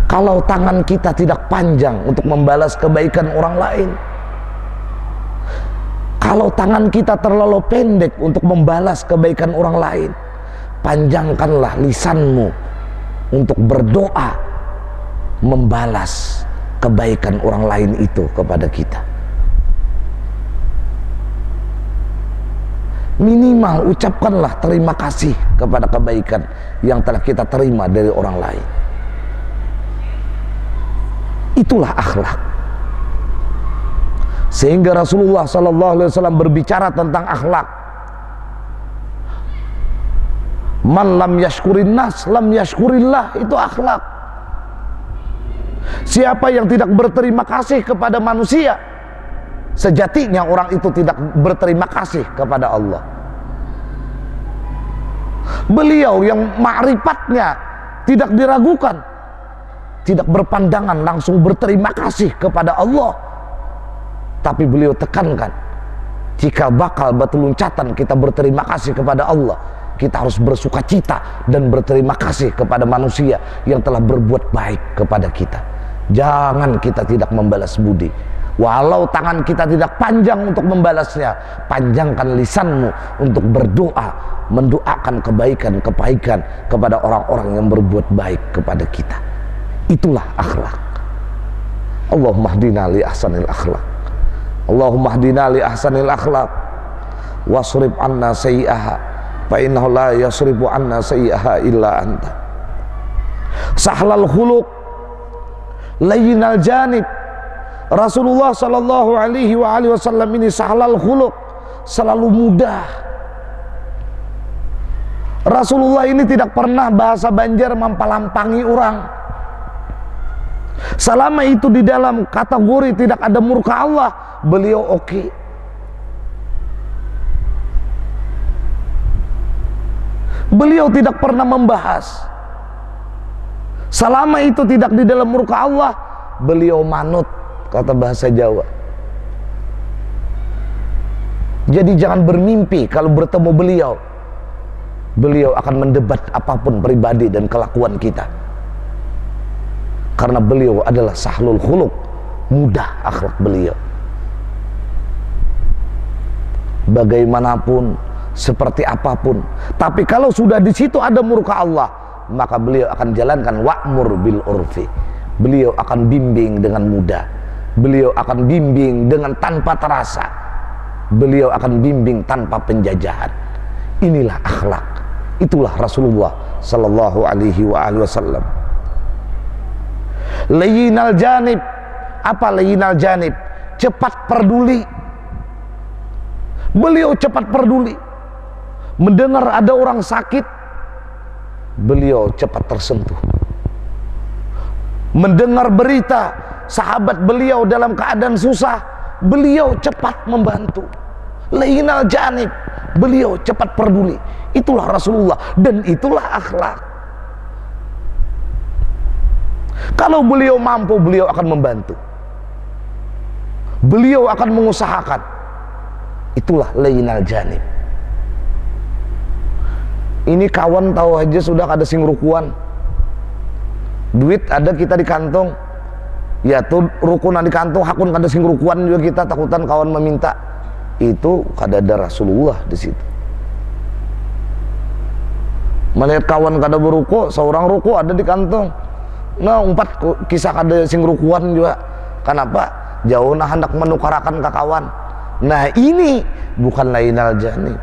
Kalau tangan kita tidak panjang untuk membalas kebaikan orang lain, kalau tangan kita terlalu pendek untuk membalas kebaikan orang lain, panjangkanlah lisanmu untuk berdoa membalas kebaikan orang lain itu kepada kita. Minimal ucapkanlah terima kasih kepada kebaikan yang telah kita terima dari orang lain. Itulah akhlak. Sehingga Rasulullah sallallahu alaihi wasallam berbicara tentang akhlak. Man lam yashkurin nas lam yashkurillah, itu akhlak. Siapa yang tidak berterima kasih kepada manusia, sejatinya orang itu tidak berterima kasih kepada Allah. Beliau yang ma'rifatnya tidak diragukan, tidak berpandangan langsung berterima kasih kepada Allah, tapi beliau tekankan, jika bakal batu loncatan kita berterima kasih kepada Allah, kita harus bersuka cita dan berterima kasih kepada manusia yang telah berbuat baik kepada kita. Jangan kita tidak membalas budi. Walau tangan kita tidak panjang untuk membalasnya, panjangkan lisanmu untuk berdoa, mendoakan kebaikan kepada orang-orang yang berbuat baik kepada kita. Itulah akhlak. Allahumma hdina li ahsanil akhlak, Allahumma hdina li ahsanil akhlak, wasrif anna sayyi'aha fa innahu la yasrifu anna sayyi'aha illa anta. Sahlal khuluq, layyinal janib. Rasulullah sallallahu alaihi wasallam ini sahlal khuluq, selalu mudah. Rasulullah ini tidak pernah bahasa Banjar mampalampangi orang. Selama itu di dalam kategori tidak ada murka Allah, beliau oke. Beliau tidak pernah membahas. Selama itu tidak di dalam murka Allah, beliau manut, kata bahasa Jawa. Jadi jangan bermimpi kalau bertemu beliau, beliau akan mendebat apapun pribadi dan kelakuan kita, karena beliau adalah sahlul khuluq, mudah akhlak beliau. Bagaimanapun, seperti apapun, tapi kalau sudah di situ ada murka Allah, maka beliau akan jalankan wa'mur bil urfi. Beliau akan bimbing dengan mudah, beliau akan bimbing dengan tanpa terasa, beliau akan bimbing tanpa penjajahan. Inilah akhlak, itulah Rasulullah sallallahu alaihi wasallam. Layyinal janib. Apa layyinal janib? Cepat peduli. Beliau cepat peduli. Mendengar ada orang sakit, beliau cepat tersentuh. Mendengar berita sahabat beliau dalam keadaan susah, beliau cepat membantu. lainal janib, beliau cepat peduli. Itulah Rasulullah dan itulah akhlak. Kalau beliau mampu, beliau akan membantu, beliau akan mengusahakan. Itulah lainal janib. Ini kawan tahu aja sudah ada sing rukuan, duit ada kita di kantong, ya tuh rukunan di kantong, hakun kada sing rukuan juga kita takutan kawan meminta. Itu kada ada Rasulullah di situ. Melihat kawan kada beruku, seorang ruku ada di kantong. Nah, umpat kisah kada sing rukuan juga. Kenapa? Jauh nah hendak menukarakan ke kawan. Nah, ini bukan lainal janib.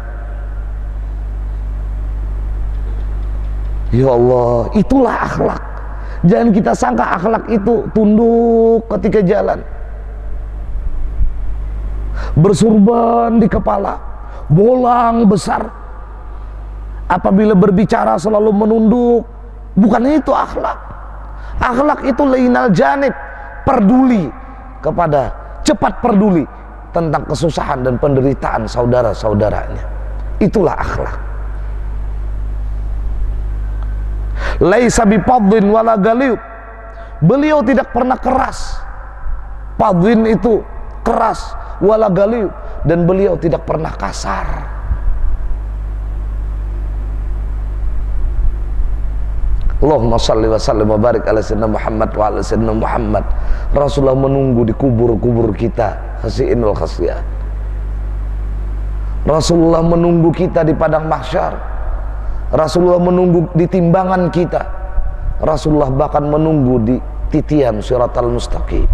Ya Allah, itulah akhlak. Jangan kita sangka akhlak itu tunduk ketika jalan, bersurban di kepala, bolang besar, apabila berbicara selalu menunduk. Bukan itu akhlak. Akhlak itu lainal janib, peduli kepada, cepat peduli tentang kesusahan dan penderitaan saudara-saudaranya. Itulah akhlak. Laisa bipadhin wala galib. Beliau tidak pernah keras. Padhin itu keras, wala galib, dan beliau tidak pernah kasar. Allahumma salli wa sallim wa barik ala sayyidina Muhammad wa ala sayyidina Muhammad. Rasulullah menunggu di kubur-kubur kita, khasi'inul khasiyat. Rasulullah menunggu kita di padang mahsyar. Rasulullah menunggu di timbangan kita. Rasulullah bahkan menunggu di titian siratal mustaqim.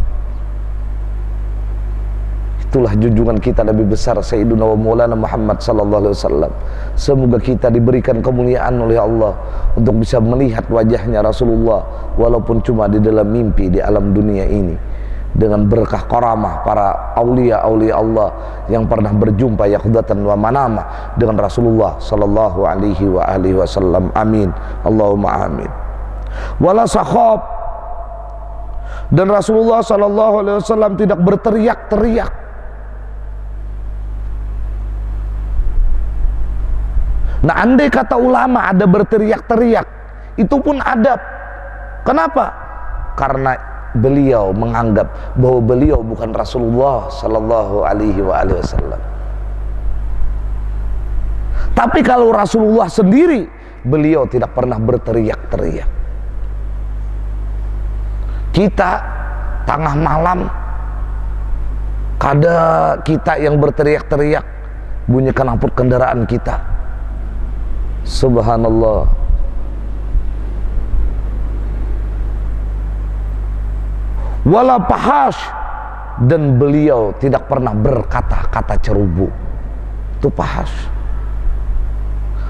Itulah junjungan kita Nabi besar Sayyiduna wa Maulana Muhammad sallallahu alaihi wasallam. Semoga kita diberikan kemuliaan oleh Allah untuk bisa melihat wajahnya Rasulullah walaupun cuma di dalam mimpi di alam dunia ini, dengan berkah karamah para aulia-aulia Allah yang pernah berjumpa yaqdatan wa manama dengan Rasulullah sallallahu alaihi wa alihi wasallam. Amin. Allahumma amin. Wala sakhab, dan Rasulullah sallallahu alaihi wasallam tidak berteriak-teriak. Nah, andai kata ulama ada berteriak-teriak, itu pun adab. Kenapa? Karena beliau menganggap bahwa beliau bukan Rasulullah sallallahu alaihi wasallam. Tapi kalau Rasulullah sendiri, beliau tidak pernah berteriak-teriak. Kita tengah malam, kada kita yang berteriak-teriak, bunyikan knalpot kendaraan kita. Subhanallah. Wala fahash, dan beliau tidak pernah berkata-kata ceroboh. Itu fahash.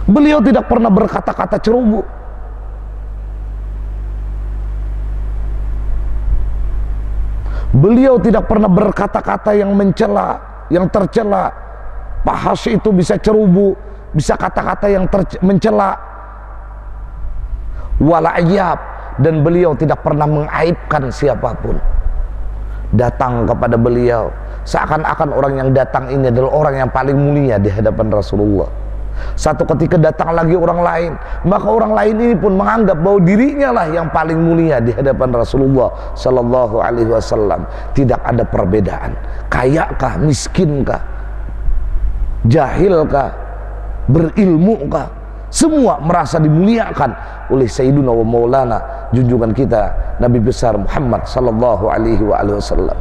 Beliau tidak pernah berkata-kata ceroboh. Beliau tidak pernah berkata-kata yang mencela, yang tercela. Fahash itu bisa ceroboh, bisa kata-kata yang mencela. Wala ayab, dan beliau tidak pernah mengaibkan siapapun. Datang kepada beliau seakan-akan orang yang datang ini adalah orang yang paling mulia di hadapan Rasulullah. Satu ketika datang lagi orang lain, maka orang lain ini pun menganggap bahwa dirinya lah yang paling mulia di hadapan Rasulullah sallallahu alaihi wasallam. Tidak ada perbedaan, kayakah, miskinkah, jahilkah, berilmukah, semua merasa dimuliakan oleh Sayyiduna wa Maulana, junjungan kita Nabi besar Muhammad sallallahu alaihi wasallam.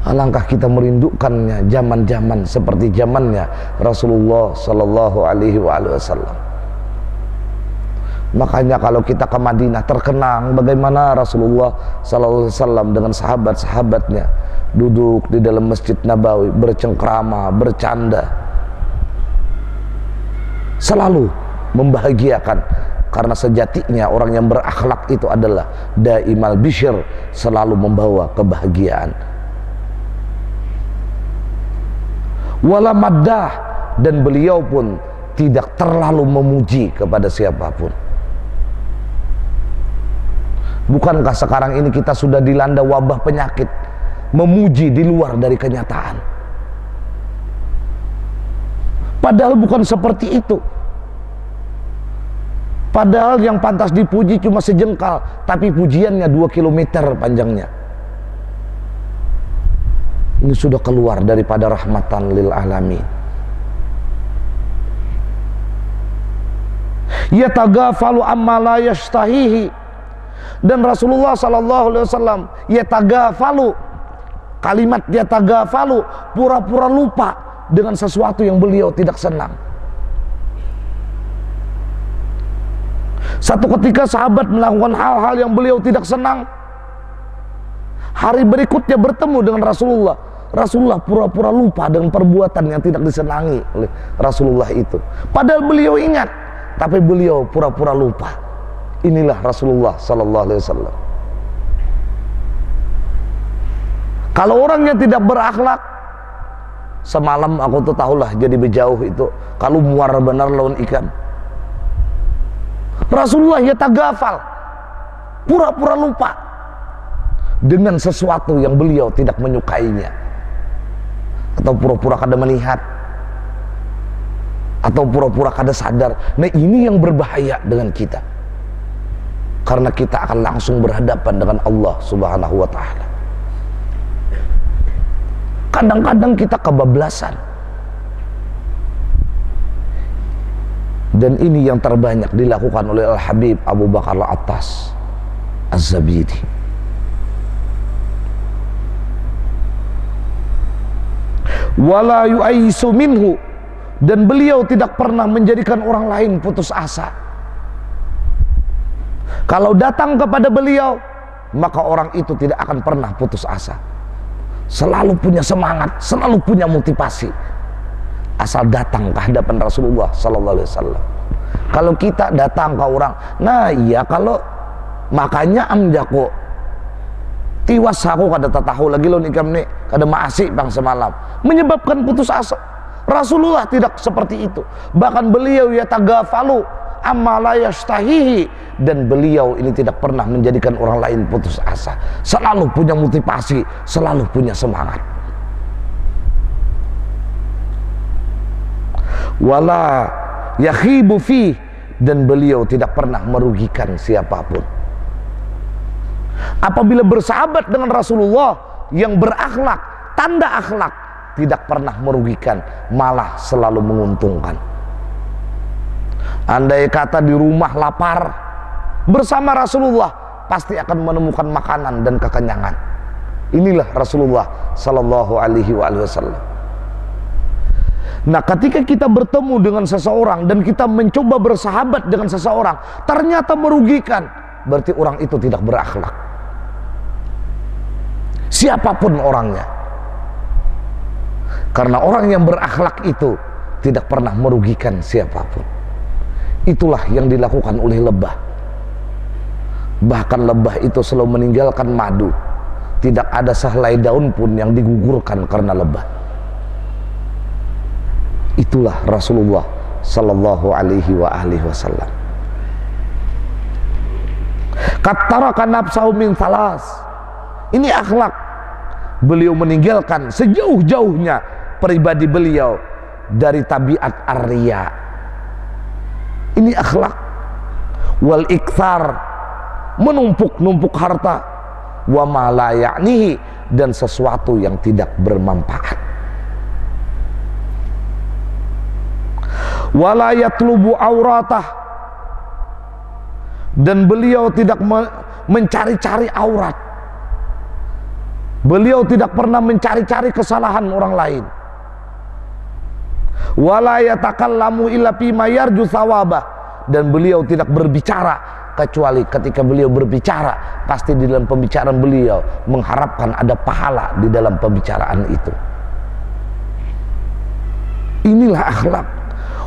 Alangkah kita merindukannya zaman-zaman seperti zamannya Rasulullah sallallahu alaihi wasallam. Makanya kalau kita ke Madinah terkenang bagaimana Rasulullah sallallahu alaihi wasallam dengan sahabat-sahabatnya duduk di dalam Masjid Nabawi bercengkrama, bercanda, selalu membahagiakan. Karena sejatinya orang yang berakhlak itu adalah daimal bisyr, selalu membawa kebahagiaan. Wala maddah, dan beliau pun tidak terlalu memuji kepada siapapun. Bukankah sekarang ini kita sudah dilanda wabah penyakit memuji di luar dari kenyataan? Padahal bukan seperti itu. Padahal yang pantas dipuji cuma sejengkal, tapi pujiannya 2 kilometer panjangnya. Ini sudah keluar daripada rahmatan lil alamin. Yatagafalu amma la yastahihi. Dan Rasulullah sallallahu alaihi wasallam yatagafalu, kalimat yatagafalu, pura-pura lupa dengan sesuatu yang beliau tidak senang. Satu ketika sahabat melakukan hal-hal yang beliau tidak senang. Hari berikutnya bertemu dengan Rasulullah. Rasulullah pura-pura lupa dengan perbuatan yang tidak disenangi oleh Rasulullah itu. Padahal beliau ingat, tapi beliau pura-pura lupa. Inilah Rasulullah sallallahu alaihi wasallam. Kalau orangnya tidak berakhlak, semalam aku tuh tahulah jadi bejauh itu, kalau muar benar lawan ikan. Rasulullah ya tagafal, pura-pura lupa dengan sesuatu yang beliau tidak menyukainya, atau pura-pura kada melihat, atau pura-pura kada sadar. Nah, ini yang berbahaya dengan kita, karena kita akan langsung berhadapan dengan Allah Subhanahu wa ta'ala. Kadang-kadang kita kebablasan, dan ini yang terbanyak dilakukan oleh Al-Habib Abu Bakar Al-Attas Az-Zabidi. Wala yu'aisu minhu, dan beliau tidak pernah menjadikan orang lain putus asa. Kalau datang kepada beliau, maka orang itu tidak akan pernah putus asa. Selalu punya semangat, selalu punya motivasi, asal datang ke hadapan Rasulullah sallallahu alaihi wasallam. Kalau kita datang ke orang, nah iya, kalau makanya amjaku tiwas aku kada tahu lagi lo nikam nih, kada maasih bang semalam, menyebabkan putus asa. Rasulullah tidak seperti itu. Bahkan beliau ya tagafalu amma la yastahihi, dan beliau ini tidak pernah menjadikan orang lain putus asa. Selalu punya motivasi, selalu punya semangat. Wala yakhibu fi, dan beliau tidak pernah merugikan siapapun. Apabila bersahabat dengan Rasulullah yang berakhlak, tanda akhlak, tidak pernah merugikan, malah selalu menguntungkan. Andai kata di rumah lapar, bersama Rasulullah pasti akan menemukan makanan dan kekenyangan. Inilah Rasulullah sallallahu alaihi wasallam. Nah, ketika kita bertemu dengan seseorang dan kita mencoba bersahabat dengan seseorang, ternyata merugikan, berarti orang itu tidak berakhlak. Siapapun orangnya. Karena orang yang berakhlak itu tidak pernah merugikan siapapun. Itulah yang dilakukan oleh lebah. Bahkan lebah itu selalu meninggalkan madu. Tidak ada sehelai daun pun yang digugurkan karena lebah. Itulah Rasulullah sallallahu alaihi wasallam. Kattaraka nafsahu min thalas. Ini akhlak. Beliau meninggalkan sejauh-jauhnya pribadi beliau dari tabiat ar-riya. Ini akhlak. Wal ikthar, menumpuk-numpuk harta. Wa ma la ya'nihi, dan sesuatu yang tidak bermanfaat. Wala yatlubu auratah, dan beliau tidak mencari-cari aurat. Beliau tidak pernah mencari-cari kesalahan orang lain. Wala yatakallamu illa fima yarju thawabah, dan beliau tidak berbicara kecuali ketika beliau berbicara pasti di dalam pembicaraan beliau mengharapkan ada pahala di dalam pembicaraan itu. Inilah akhlak.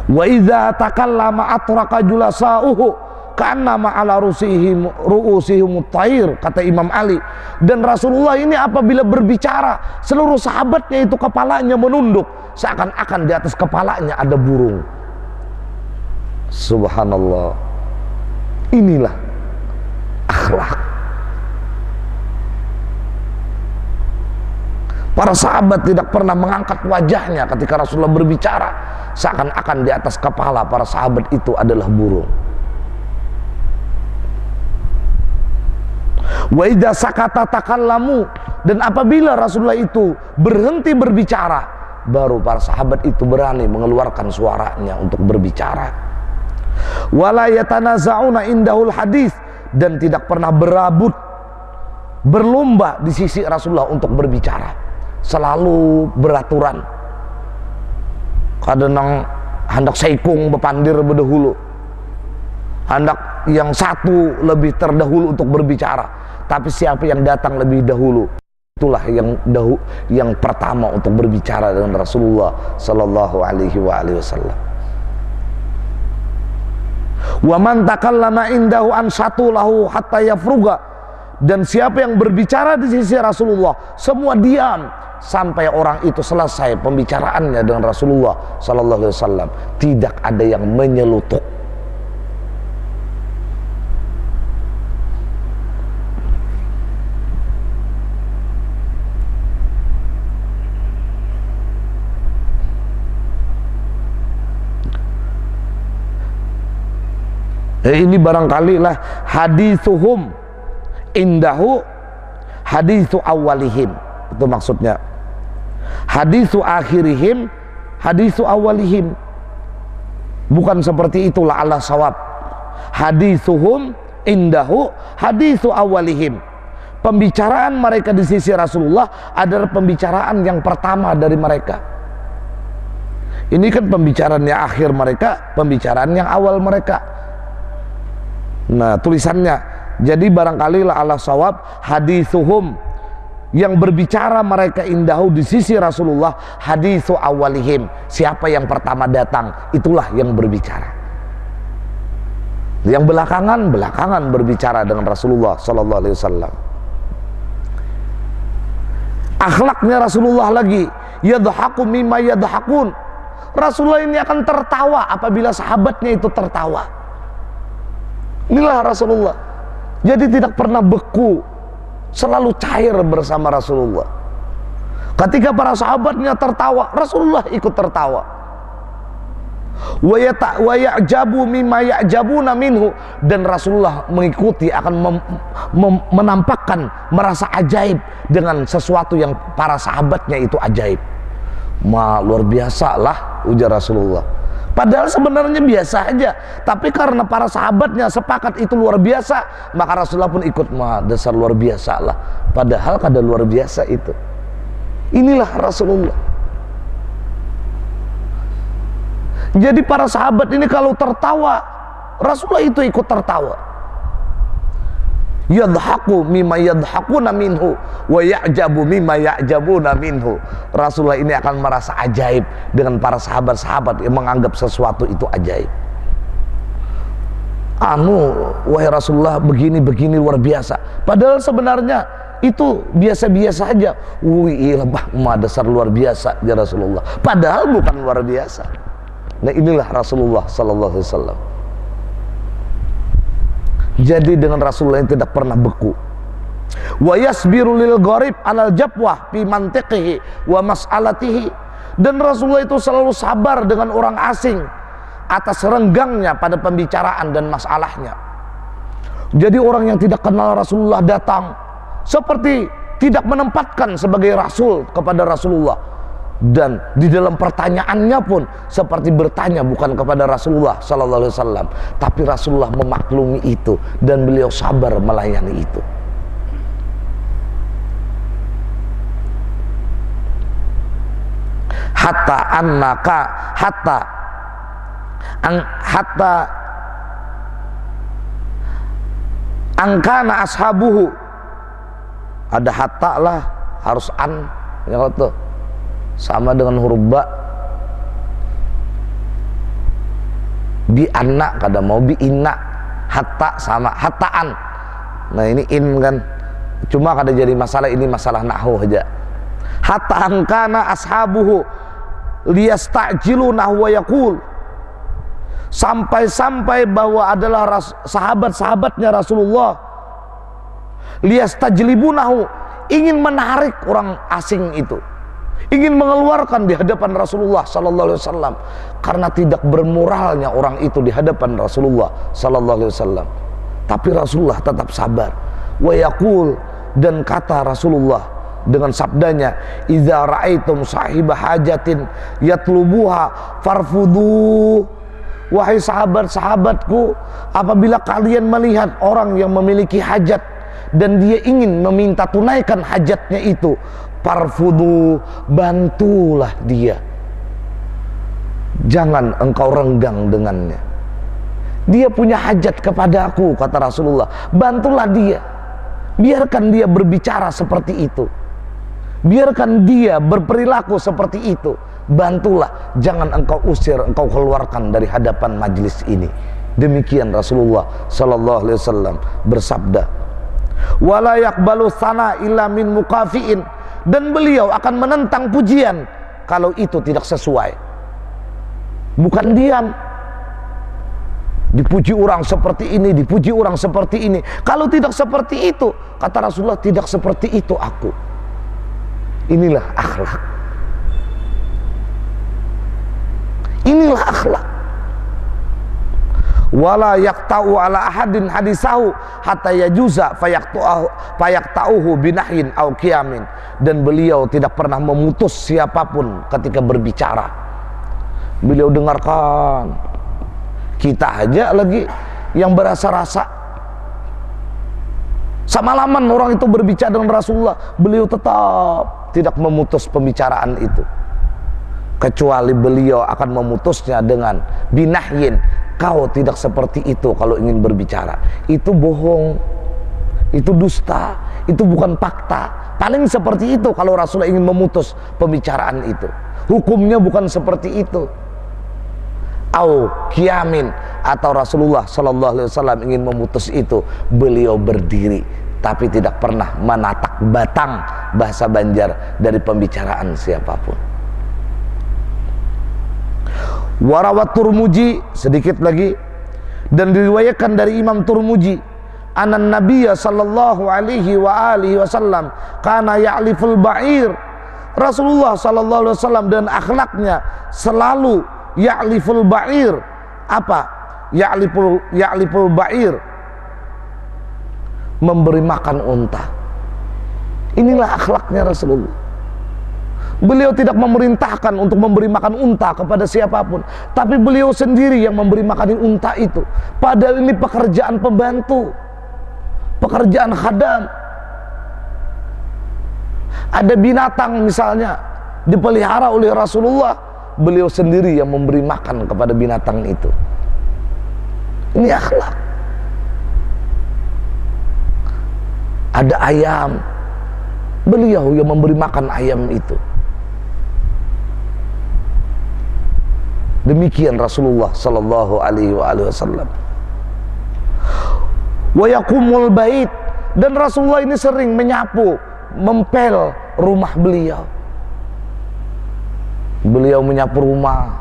Wa idza takallama atraqa julasa'uhu ka'annama ala ru'usihim at-tayr, kata Imam Ali. Dan Rasulullah ini apabila berbicara, seluruh sahabatnya itu kepalanya menunduk, seakan-akan di atas kepalanya ada burung. Subhanallah. Inilah akhlak. Para sahabat tidak pernah mengangkat wajahnya ketika Rasulullah berbicara, seakan-akan di atas kepala para sahabat itu adalah burung. Wa idza sakata takallamu, dan apabila Rasulullah itu berhenti berbicara, baru para sahabat itu berani mengeluarkan suaranya untuk berbicara. Wala yatanaza'una indahul hadis, dan tidak pernah berabut berlomba di sisi Rasulullah untuk berbicara, selalu beraturan. Kadang hendak saikung bepandir berdahulu, hendak yang satu lebih terdahulu untuk berbicara, tapi siapa yang datang lebih dahulu, itulah yang pertama untuk berbicara dengan Rasulullah sallallahu alaihi wasallam. Wa man takallama indahu an satulahu hatta yafruga, dan siapa yang berbicara di sisi Rasulullah, semua diam sampai orang itu selesai pembicaraannya dengan Rasulullah sallallahu alaihi wasallam. Tidak ada yang menyelutuk. Ini barangkali lah hadithuhum indahu hadithu awalihim, itu maksudnya. Hadithu akhirihim hadithu awalihim, bukan seperti itulah ala sawab. Hadithuhum indahu hadithu awalihim, pembicaraan mereka di sisi Rasulullah adalah pembicaraan yang pertama dari mereka. Ini kan pembicaraan yang akhir mereka, pembicaraan yang awal mereka. Nah, tulisannya jadi barangkali lah ala sawab hadithuhum, yang berbicara mereka indahu di sisi Rasulullah hadithu awalihim, siapa yang pertama datang itulah yang berbicara. Yang belakangan berbicara dengan Rasulullah sallallahu alaihi wasallam. Akhlaknya Rasulullah lagi, yadhaku mimma yadhakun, Rasulullah ini akan tertawa apabila sahabatnya itu tertawa. Inilah Rasulullah. Jadi tidak pernah beku, selalu cair bersama Rasulullah. Ketika para sahabatnya tertawa, Rasulullah ikut tertawa. Wa ya'jabu mimma ya'jabuna minhu, dan Rasulullah mengikuti, akan menampakkan merasa ajaib dengan sesuatu yang para sahabatnya itu ajaib. Luar biasa lah, ujar Rasulullah. Padahal sebenarnya biasa aja, tapi karena para sahabatnya sepakat itu luar biasa, maka Rasulullah pun ikut. Dasar luar biasa lah, padahal kada luar biasa itu. Inilah Rasulullah. Jadi para sahabat ini kalau tertawa, Rasulullah itu ikut tertawa. Yadhaku mimma yadhakuna minhu wa ya'jabu mimma ya'jabuna minhu. Rasulullah ini akan merasa ajaib dengan para sahabat-sahabat yang menganggap sesuatu itu ajaib. Wahai Rasulullah, begini luar biasa, padahal sebenarnya itu biasa-biasa aja. Dasar luar biasa ya Rasulullah, padahal bukan luar biasa. Nah, inilah Rasulullah sallallahu alaihi wasallam. Jadi dengan Rasulullah yang tidak pernah beku. Wa yasbiru lil gharib alal jabwah fi mantiqihi wa mas'alatihi, dan Rasulullah itu selalu sabar dengan orang asing atas renggangnya pada pembicaraan dan masalahnya. Jadi orang yang tidak kenal Rasulullah datang seperti tidak menempatkan sebagai rasul kepada Rasulullah, dan di dalam pertanyaannya pun seperti bertanya bukan kepada Rasulullah sallallahu alaihi wasallam, tapi Rasulullah memaklumi itu dan beliau sabar melayani itu. Hatta angkana ashabuhu, ada hatta lah, harus an ya tuh, sama dengan huruf ba. Bi anna kada mau bi inna, hatta sama hataan. Nah ini in kan, cuma kada jadi masalah, ini masalah nahwu aja. Hatta angkana ashabuhu liyastajilunahu wa yaqul, sampai-sampai bahwa adalah sahabat-sahabatnya Rasulullah liyastajlibunahu, ingin menarik orang asing itu, ingin mengeluarkan di hadapan Rasulullah sallallahu alaihi wasallam, karena tidak bermoralnya orang itu di hadapan Rasulullah sallallahu alaihi wasallam. Tapi Rasulullah tetap sabar. Wa yaqul, dan kata Rasulullah dengan sabdanya, idza ra'aitum sahiba hajatin yatlubuha farfudu. Wahai sahabat-sahabatku, apabila kalian melihat orang yang memiliki hajat dan dia ingin meminta tunaikan hajatnya itu, farfudu, bantulah dia, jangan engkau renggang dengannya. Dia punya hajat kepada aku, kata Rasulullah, bantulah dia, biarkan dia berbicara seperti itu, biarkan dia berperilaku seperti itu, bantulah, jangan engkau usir, engkau keluarkan dari hadapan majlis ini. Demikian Rasulullah sallallahu alaihi wasallam bersabda. Wala yaqbalu sana illa min mukafiin, dan beliau akan menentang pujian kalau itu tidak sesuai. Bukan diam, dipuji orang seperti ini, dipuji orang seperti ini. Kalau tidak seperti itu, kata Rasulullah, tidak seperti itu aku. Inilah akhlak. Inilah akhlak. Wala yaqta'u ala ahadin hadisahu hatta yajuza fayakta'uhu binahin au qiyamin, dan beliau tidak pernah memutus siapapun ketika berbicara. Beliau dengarkan. Kita aja lagi yang berasa-rasa. Semalaman orang itu berbicara dengan Rasulullah, beliau tetap tidak memutus pembicaraan itu, kecuali beliau akan memutusnya dengan binahyin. Kau tidak seperti itu kalau ingin berbicara. Itu bohong, itu dusta, itu bukan fakta. Paling seperti itu kalau Rasulullah ingin memutus pembicaraan itu. Hukumnya bukan seperti itu. Au kiamin, atau Rasulullah sallallahu alaihi wasallam ingin memutus itu, beliau berdiri tapi tidak pernah menatak batang, bahasa Banjar, dari pembicaraan siapapun. Warawat Turmuji, sedikit lagi, dan diriwayatkan dari Imam Turmuji, anan Nabiyya sallallahu alaihi wa alihi wasallam kana ya'liful ba'ir. Rasulullah sallallahu alaihi wasallam dan akhlaknya selalu ya'liful ba'ir. Apa? Ya'liful ba'ir, memberi makan unta. Inilah akhlaknya Rasulullah. Beliau tidak memerintahkan untuk memberi makan unta kepada siapapun, tapi beliau sendiri yang memberi makan unta itu. Padahal ini pekerjaan pembantu, pekerjaan khadam. Ada binatang misalnya dipelihara oleh Rasulullah, beliau sendiri yang memberi makan kepada binatang itu. Ini akhlak. Ada ayam, beliau yang memberi makan ayam itu. Demikian Rasulullah sallallahu alaihi wasallam. Wa yaqumul bait, dan Rasulullah ini sering menyapu, mempel rumah beliau. Beliau menyapu rumah,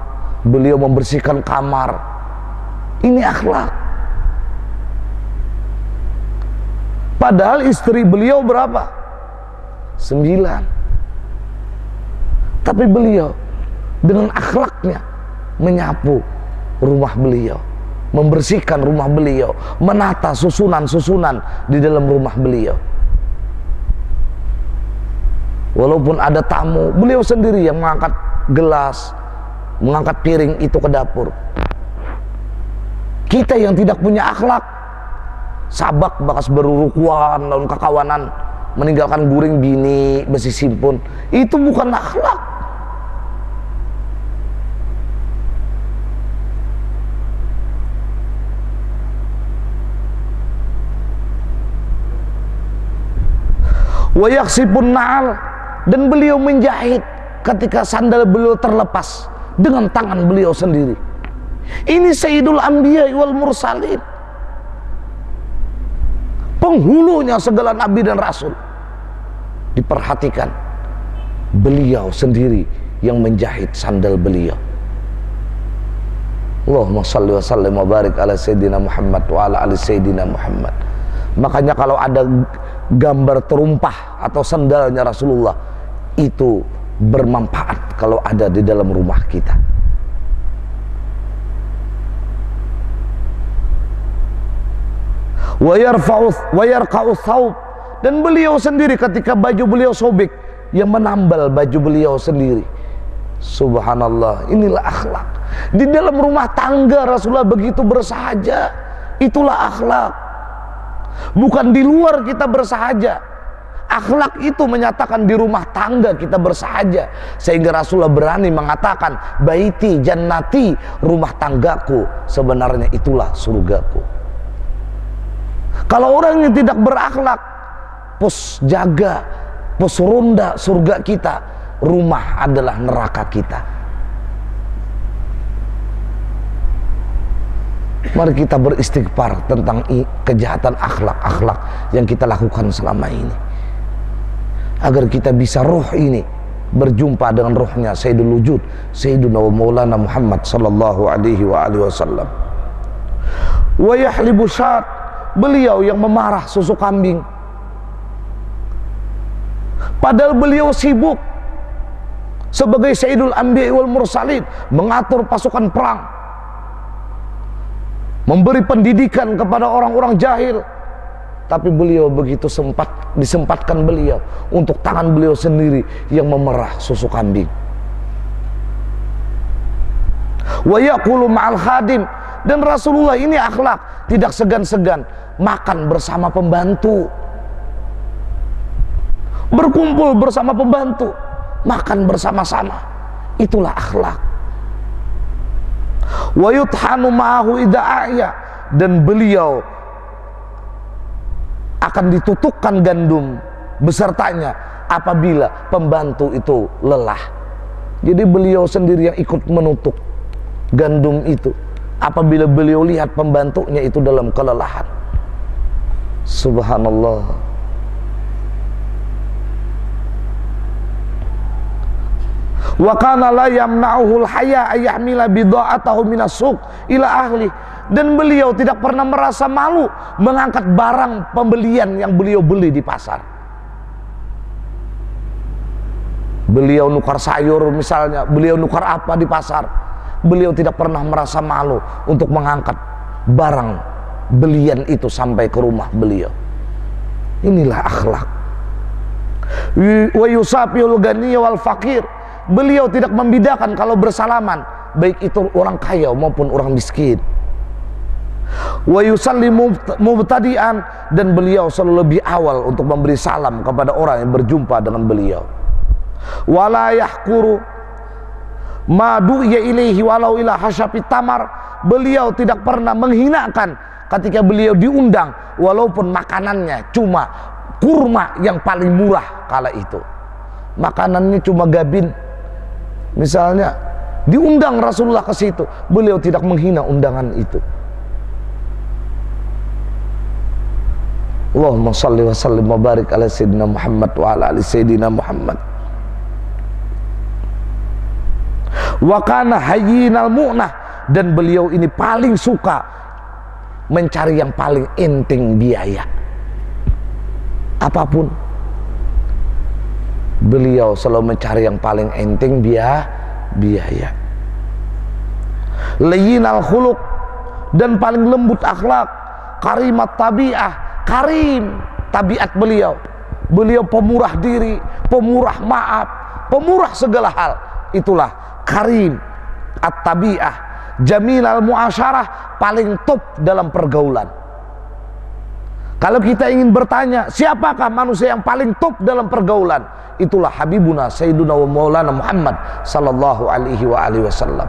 beliau membersihkan kamar. Ini akhlak. Padahal istri beliau berapa? 9. Tapi beliau dengan akhlaknya menyapu rumah beliau, membersihkan rumah beliau, menata susunan-susunan di dalam rumah beliau. Walaupun ada tamu, beliau sendiri yang mengangkat gelas, mengangkat piring itu ke dapur. Kita yang tidak punya akhlak, sabak bakas berurukuan lawan kakawanan, meninggalkan guring bini besi simpun, itu bukan akhlak. Wa yaksipun na'al, dan beliau menjahit ketika sandal beliau terlepas dengan tangan beliau sendiri. Ini Sayyidul Anbiya wal Mursalin, penghulunya segala nabi dan rasul. Diperhatikan, beliau sendiri yang menjahit sandal beliau. Allahumma shalli wa sallim wa barik ala Sayyidina Muhammad wa ala ali Sayyidina Muhammad. Makanya kalau ada gambar terumpah atau sandalnya Rasulullah itu bermanfaat kalau ada di dalam rumah kita. Wa yarqa'u thawb, dan beliau sendiri ketika baju beliau sobek, yang menambal baju beliau sendiri. Subhanallah, inilah akhlak. Di dalam rumah tangga Rasulullah begitu bersahaja. Itulah akhlak. Bukan di luar kita bersahaja. Akhlak itu menyatakan di rumah tangga kita bersahaja, sehingga Rasulullah berani mengatakan, baiti jannati, rumah tanggaku sebenarnya itulah surgaku. Kalau orang yang tidak berakhlak, pos jaga, pos ronda surga kita, rumah adalah neraka kita. Mari kita beristighfar tentang kejahatan akhlak-akhlak yang kita lakukan selama ini, agar kita bisa roh ini berjumpa dengan rohnya Sayyidul Wujud, Sayyiduna wa Maulana Muhammad sallallahu alaihi wasallam. Wa yahlibu syat, beliau yang memarah susu kambing, padahal beliau sibuk sebagai Sayyidul Anbiya wal Mursalin, mengatur pasukan perang, memberi pendidikan kepada orang-orang jahil. Tapi beliau begitu disempatkan beliau untuk tangan beliau sendiri yang memerah susu kambing. Wa yaqulu ma'al khadim, dan Rasulullah ini akhlak, tidak segan-segan makan bersama pembantu, berkumpul bersama pembantu, makan bersama-sama. Itulah akhlak. Wa yuthanu ma'ahu idza a'ya, dan beliau akan ditutukkan gandum besertanya apabila pembantu itu lelah. Jadi beliau sendiri yang ikut menutuk gandum itu apabila beliau lihat pembantunya itu dalam kelelahan. Subhanallah. Wa kana la yamna'uhul haya ayyahmila bidha'atahu minas suq ila ahli, dan beliau tidak pernah merasa malu mengangkat barang pembelian yang beliau beli di pasar. Beliau nukar sayur misalnya, beliau nukar apa di pasar, beliau tidak pernah merasa malu untuk mengangkat barang belian itu sampai ke rumah beliau. Inilah akhlak. Wa yusafiul ghani wal faqir, beliau tidak membedakan kalau bersalaman, baik itu orang kaya maupun orang miskin. Wa yusallimu mubtadi'an, dan beliau selalu lebih awal untuk memberi salam kepada orang yang berjumpa dengan beliau. Wala yahquru ma du'iya ilaihi walau ila hasyafit tamar, beliau tidak pernah menghinakan ketika beliau diundang walaupun makanannya cuma kurma yang paling murah kala itu. Makanannya cuma gabin misalnya, diundang Rasulullah ke situ, beliau tidak menghina undangan itu. Allahumma salli wa sallim wa barik ala sayyidina Muhammad wa ala ali sayyidina Muhammad. Wa kana hayyinal mu'nah, dan beliau ini paling suka mencari yang paling enteng biaya. Apapun beliau selalu mencari yang paling enteng biaya. Layyinal khuluq, dan paling lembut akhlak. Karimat tabi'ah, karim tabiat beliau. Beliau pemurah diri, pemurah maaf, pemurah segala hal. Itulah karim at-tabi'ah. Jamilal muasyarah, paling top dalam pergaulan. Kalau kita ingin bertanya siapakah manusia yang paling top dalam pergaulan, itulah Habibuna Sayyiduna wa Maulana Muhammad sallallahu alaihi wasallam.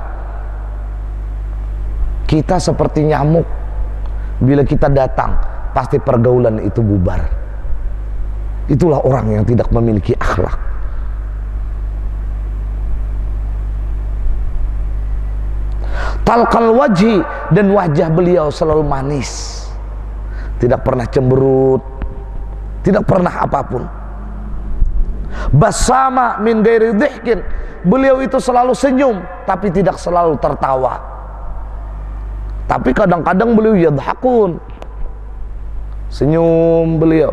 Kita seperti nyamuk, bila kita datang pasti pergaulan itu bubar. Itulah orang yang tidak memiliki akhlak. Talqal wajhi, dan wajah beliau selalu manis, tidak pernah cemberut, tidak pernah apapun. Basama min ghairi dhihkin, beliau itu selalu senyum tapi tidak selalu tertawa. Tapi kadang-kadang beliau yadhakun, senyum beliau.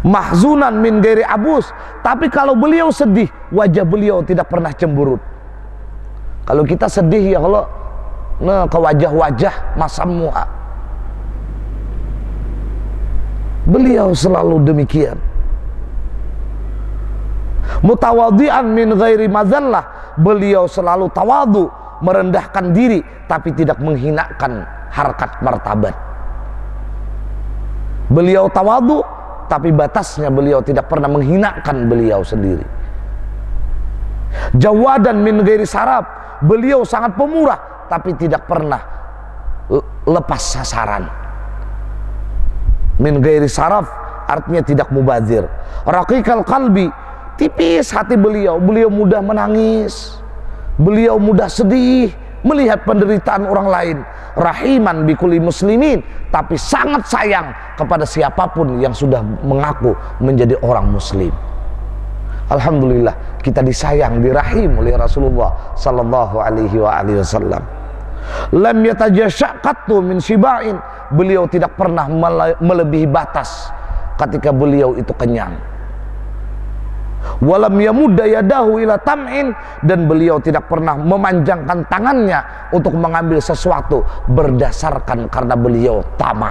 Mahzunan min ghairi abus, tapi kalau beliau sedih, wajah beliau tidak pernah cemburut. Kalau kita sedih ya Allah, nah ke wajah-wajah masamua. Beliau selalu demikian. Mutawadhi'an min ghairi mazallah, beliau selalu tawadu, merendahkan diri tapi tidak menghinakan harkat martabat. Beliau tawadu tapi batasnya beliau tidak pernah menghinakan beliau sendiri. Jawadan min ghairi saraf, beliau sangat pemurah tapi tidak pernah lepas sasaran. Min ghairi saraf artinya tidak mubazir. Raqiqal qalbi, tipis hati beliau, beliau mudah menangis, beliau mudah sedih melihat penderitaan orang lain. Rahiman bikuli muslimin, tapi sangat sayang kepada siapapun yang sudah mengaku menjadi orang muslim. Alhamdulillah kita disayang, dirahim oleh Rasulullah sallallahu alaihi wasallam. Lam yatajashaqatu min shiba'in, beliau tidak pernah melebihi batas ketika beliau itu kenyang. Walam yamudda yadahu ila tam'in, dan beliau tidak pernah memanjangkan tangannya untuk mengambil sesuatu berdasarkan karena beliau tamak.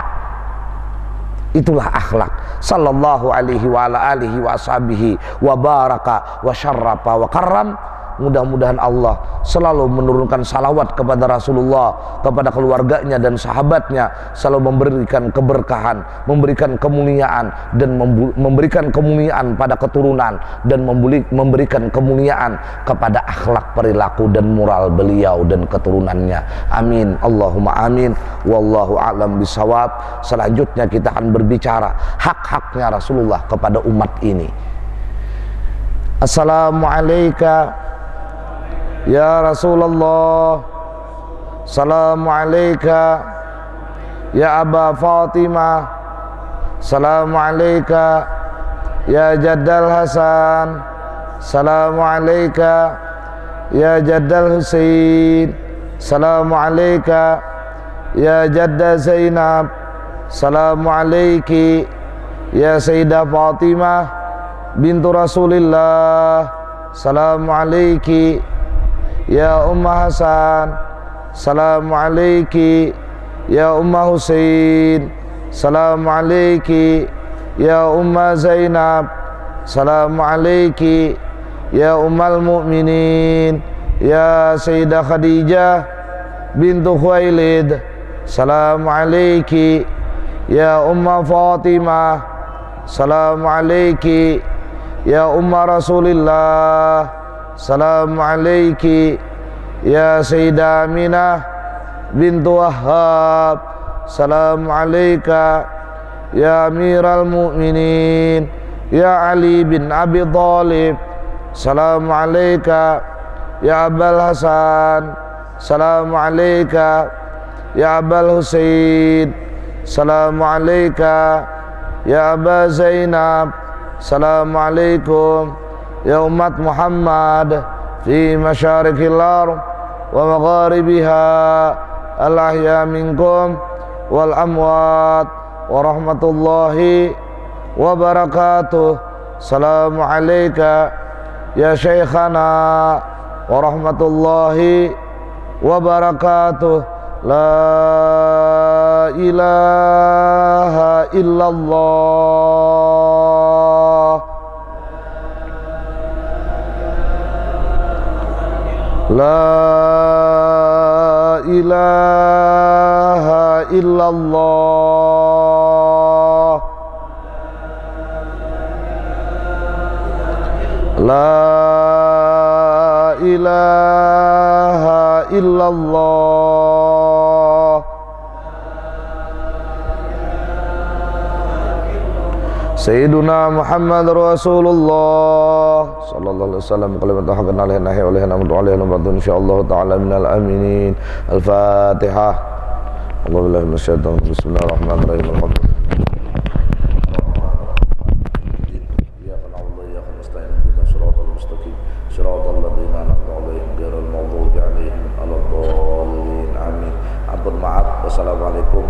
Itulah akhlak sallallahu alaihi wa ala alihi wa ashabihi wa baraka wa syarrafa wa karram. Mudah-mudahan Allah selalu menurunkan salawat kepada Rasulullah, kepada keluarganya dan sahabatnya, selalu memberikan keberkahan, memberikan kemuliaan, dan memberikan kemuliaan pada keturunan, dan memberikan kemuliaan kepada akhlak, perilaku dan moral beliau dan keturunannya. Amin, Allahumma amin. Wallahu a'lam bisawab. Selanjutnya kita akan berbicara hak-haknya Rasulullah kepada umat ini. Assalamualaikum ya Rasulullah, salamu alayka ya Aba Fatimah, salamu alayka ya Jaddal Hasan, salamu alayka ya Jaddal Husain, salamu alayka ya Jadda Zainab, salamu alayki ya Sayyidah Fatimah bintu Rasulillah, salamu alayki ya Umma Hasan, salamu alayki ya Umma Husain, salamu alayki ya Umma Zainab, salamu alayki ya Ummal Mu'minin, ya Sayyidah Khadijah bintu Khuwailid, salamu alayki ya Umma Fatimah, salamu alayki ya Umma Rasulillah, salamu alayki ya Sayyidah Aminah bintu Wahhab, salamu alayka ya Amiral Mu'minin, ya Ali bin Abi Thalib, salamu alayka ya Abul Hasan, salamu alayka ya Abul Husain, salamu alayka ya Aba Zainab, salamu alaikum ya umat Muhammad fi masyarikil ardh wa magharibiha, al-ahya minkum wal amwat, wa rahmatullahi wa barakatuh. Assalamu alayka ya Syekhana wa rahmatullahi wa barakatuh. La ilaha illallah, la ilaha illallah, la ilaha illallah. Sayyiduna Muhammad Rasulullah sallallahu alaihi wasallam, kalimat haqqan alaihi nahi alaihi namdu alaihi nabadun insyaallah ta'ala minal aminin. Al-Fatihah. Allahu billahi minasyaitonir rajim. Bismillahirrahmanirrahim. Iyyaka na'budu wa iyyaka nasta'in. Ihdinas siratal mustaqim. Siratal ladzina an'amta 'alaihim ghairil maghdubi 'alaihim waladdallin. Amin. Ampun maaf. Wassalamualaikum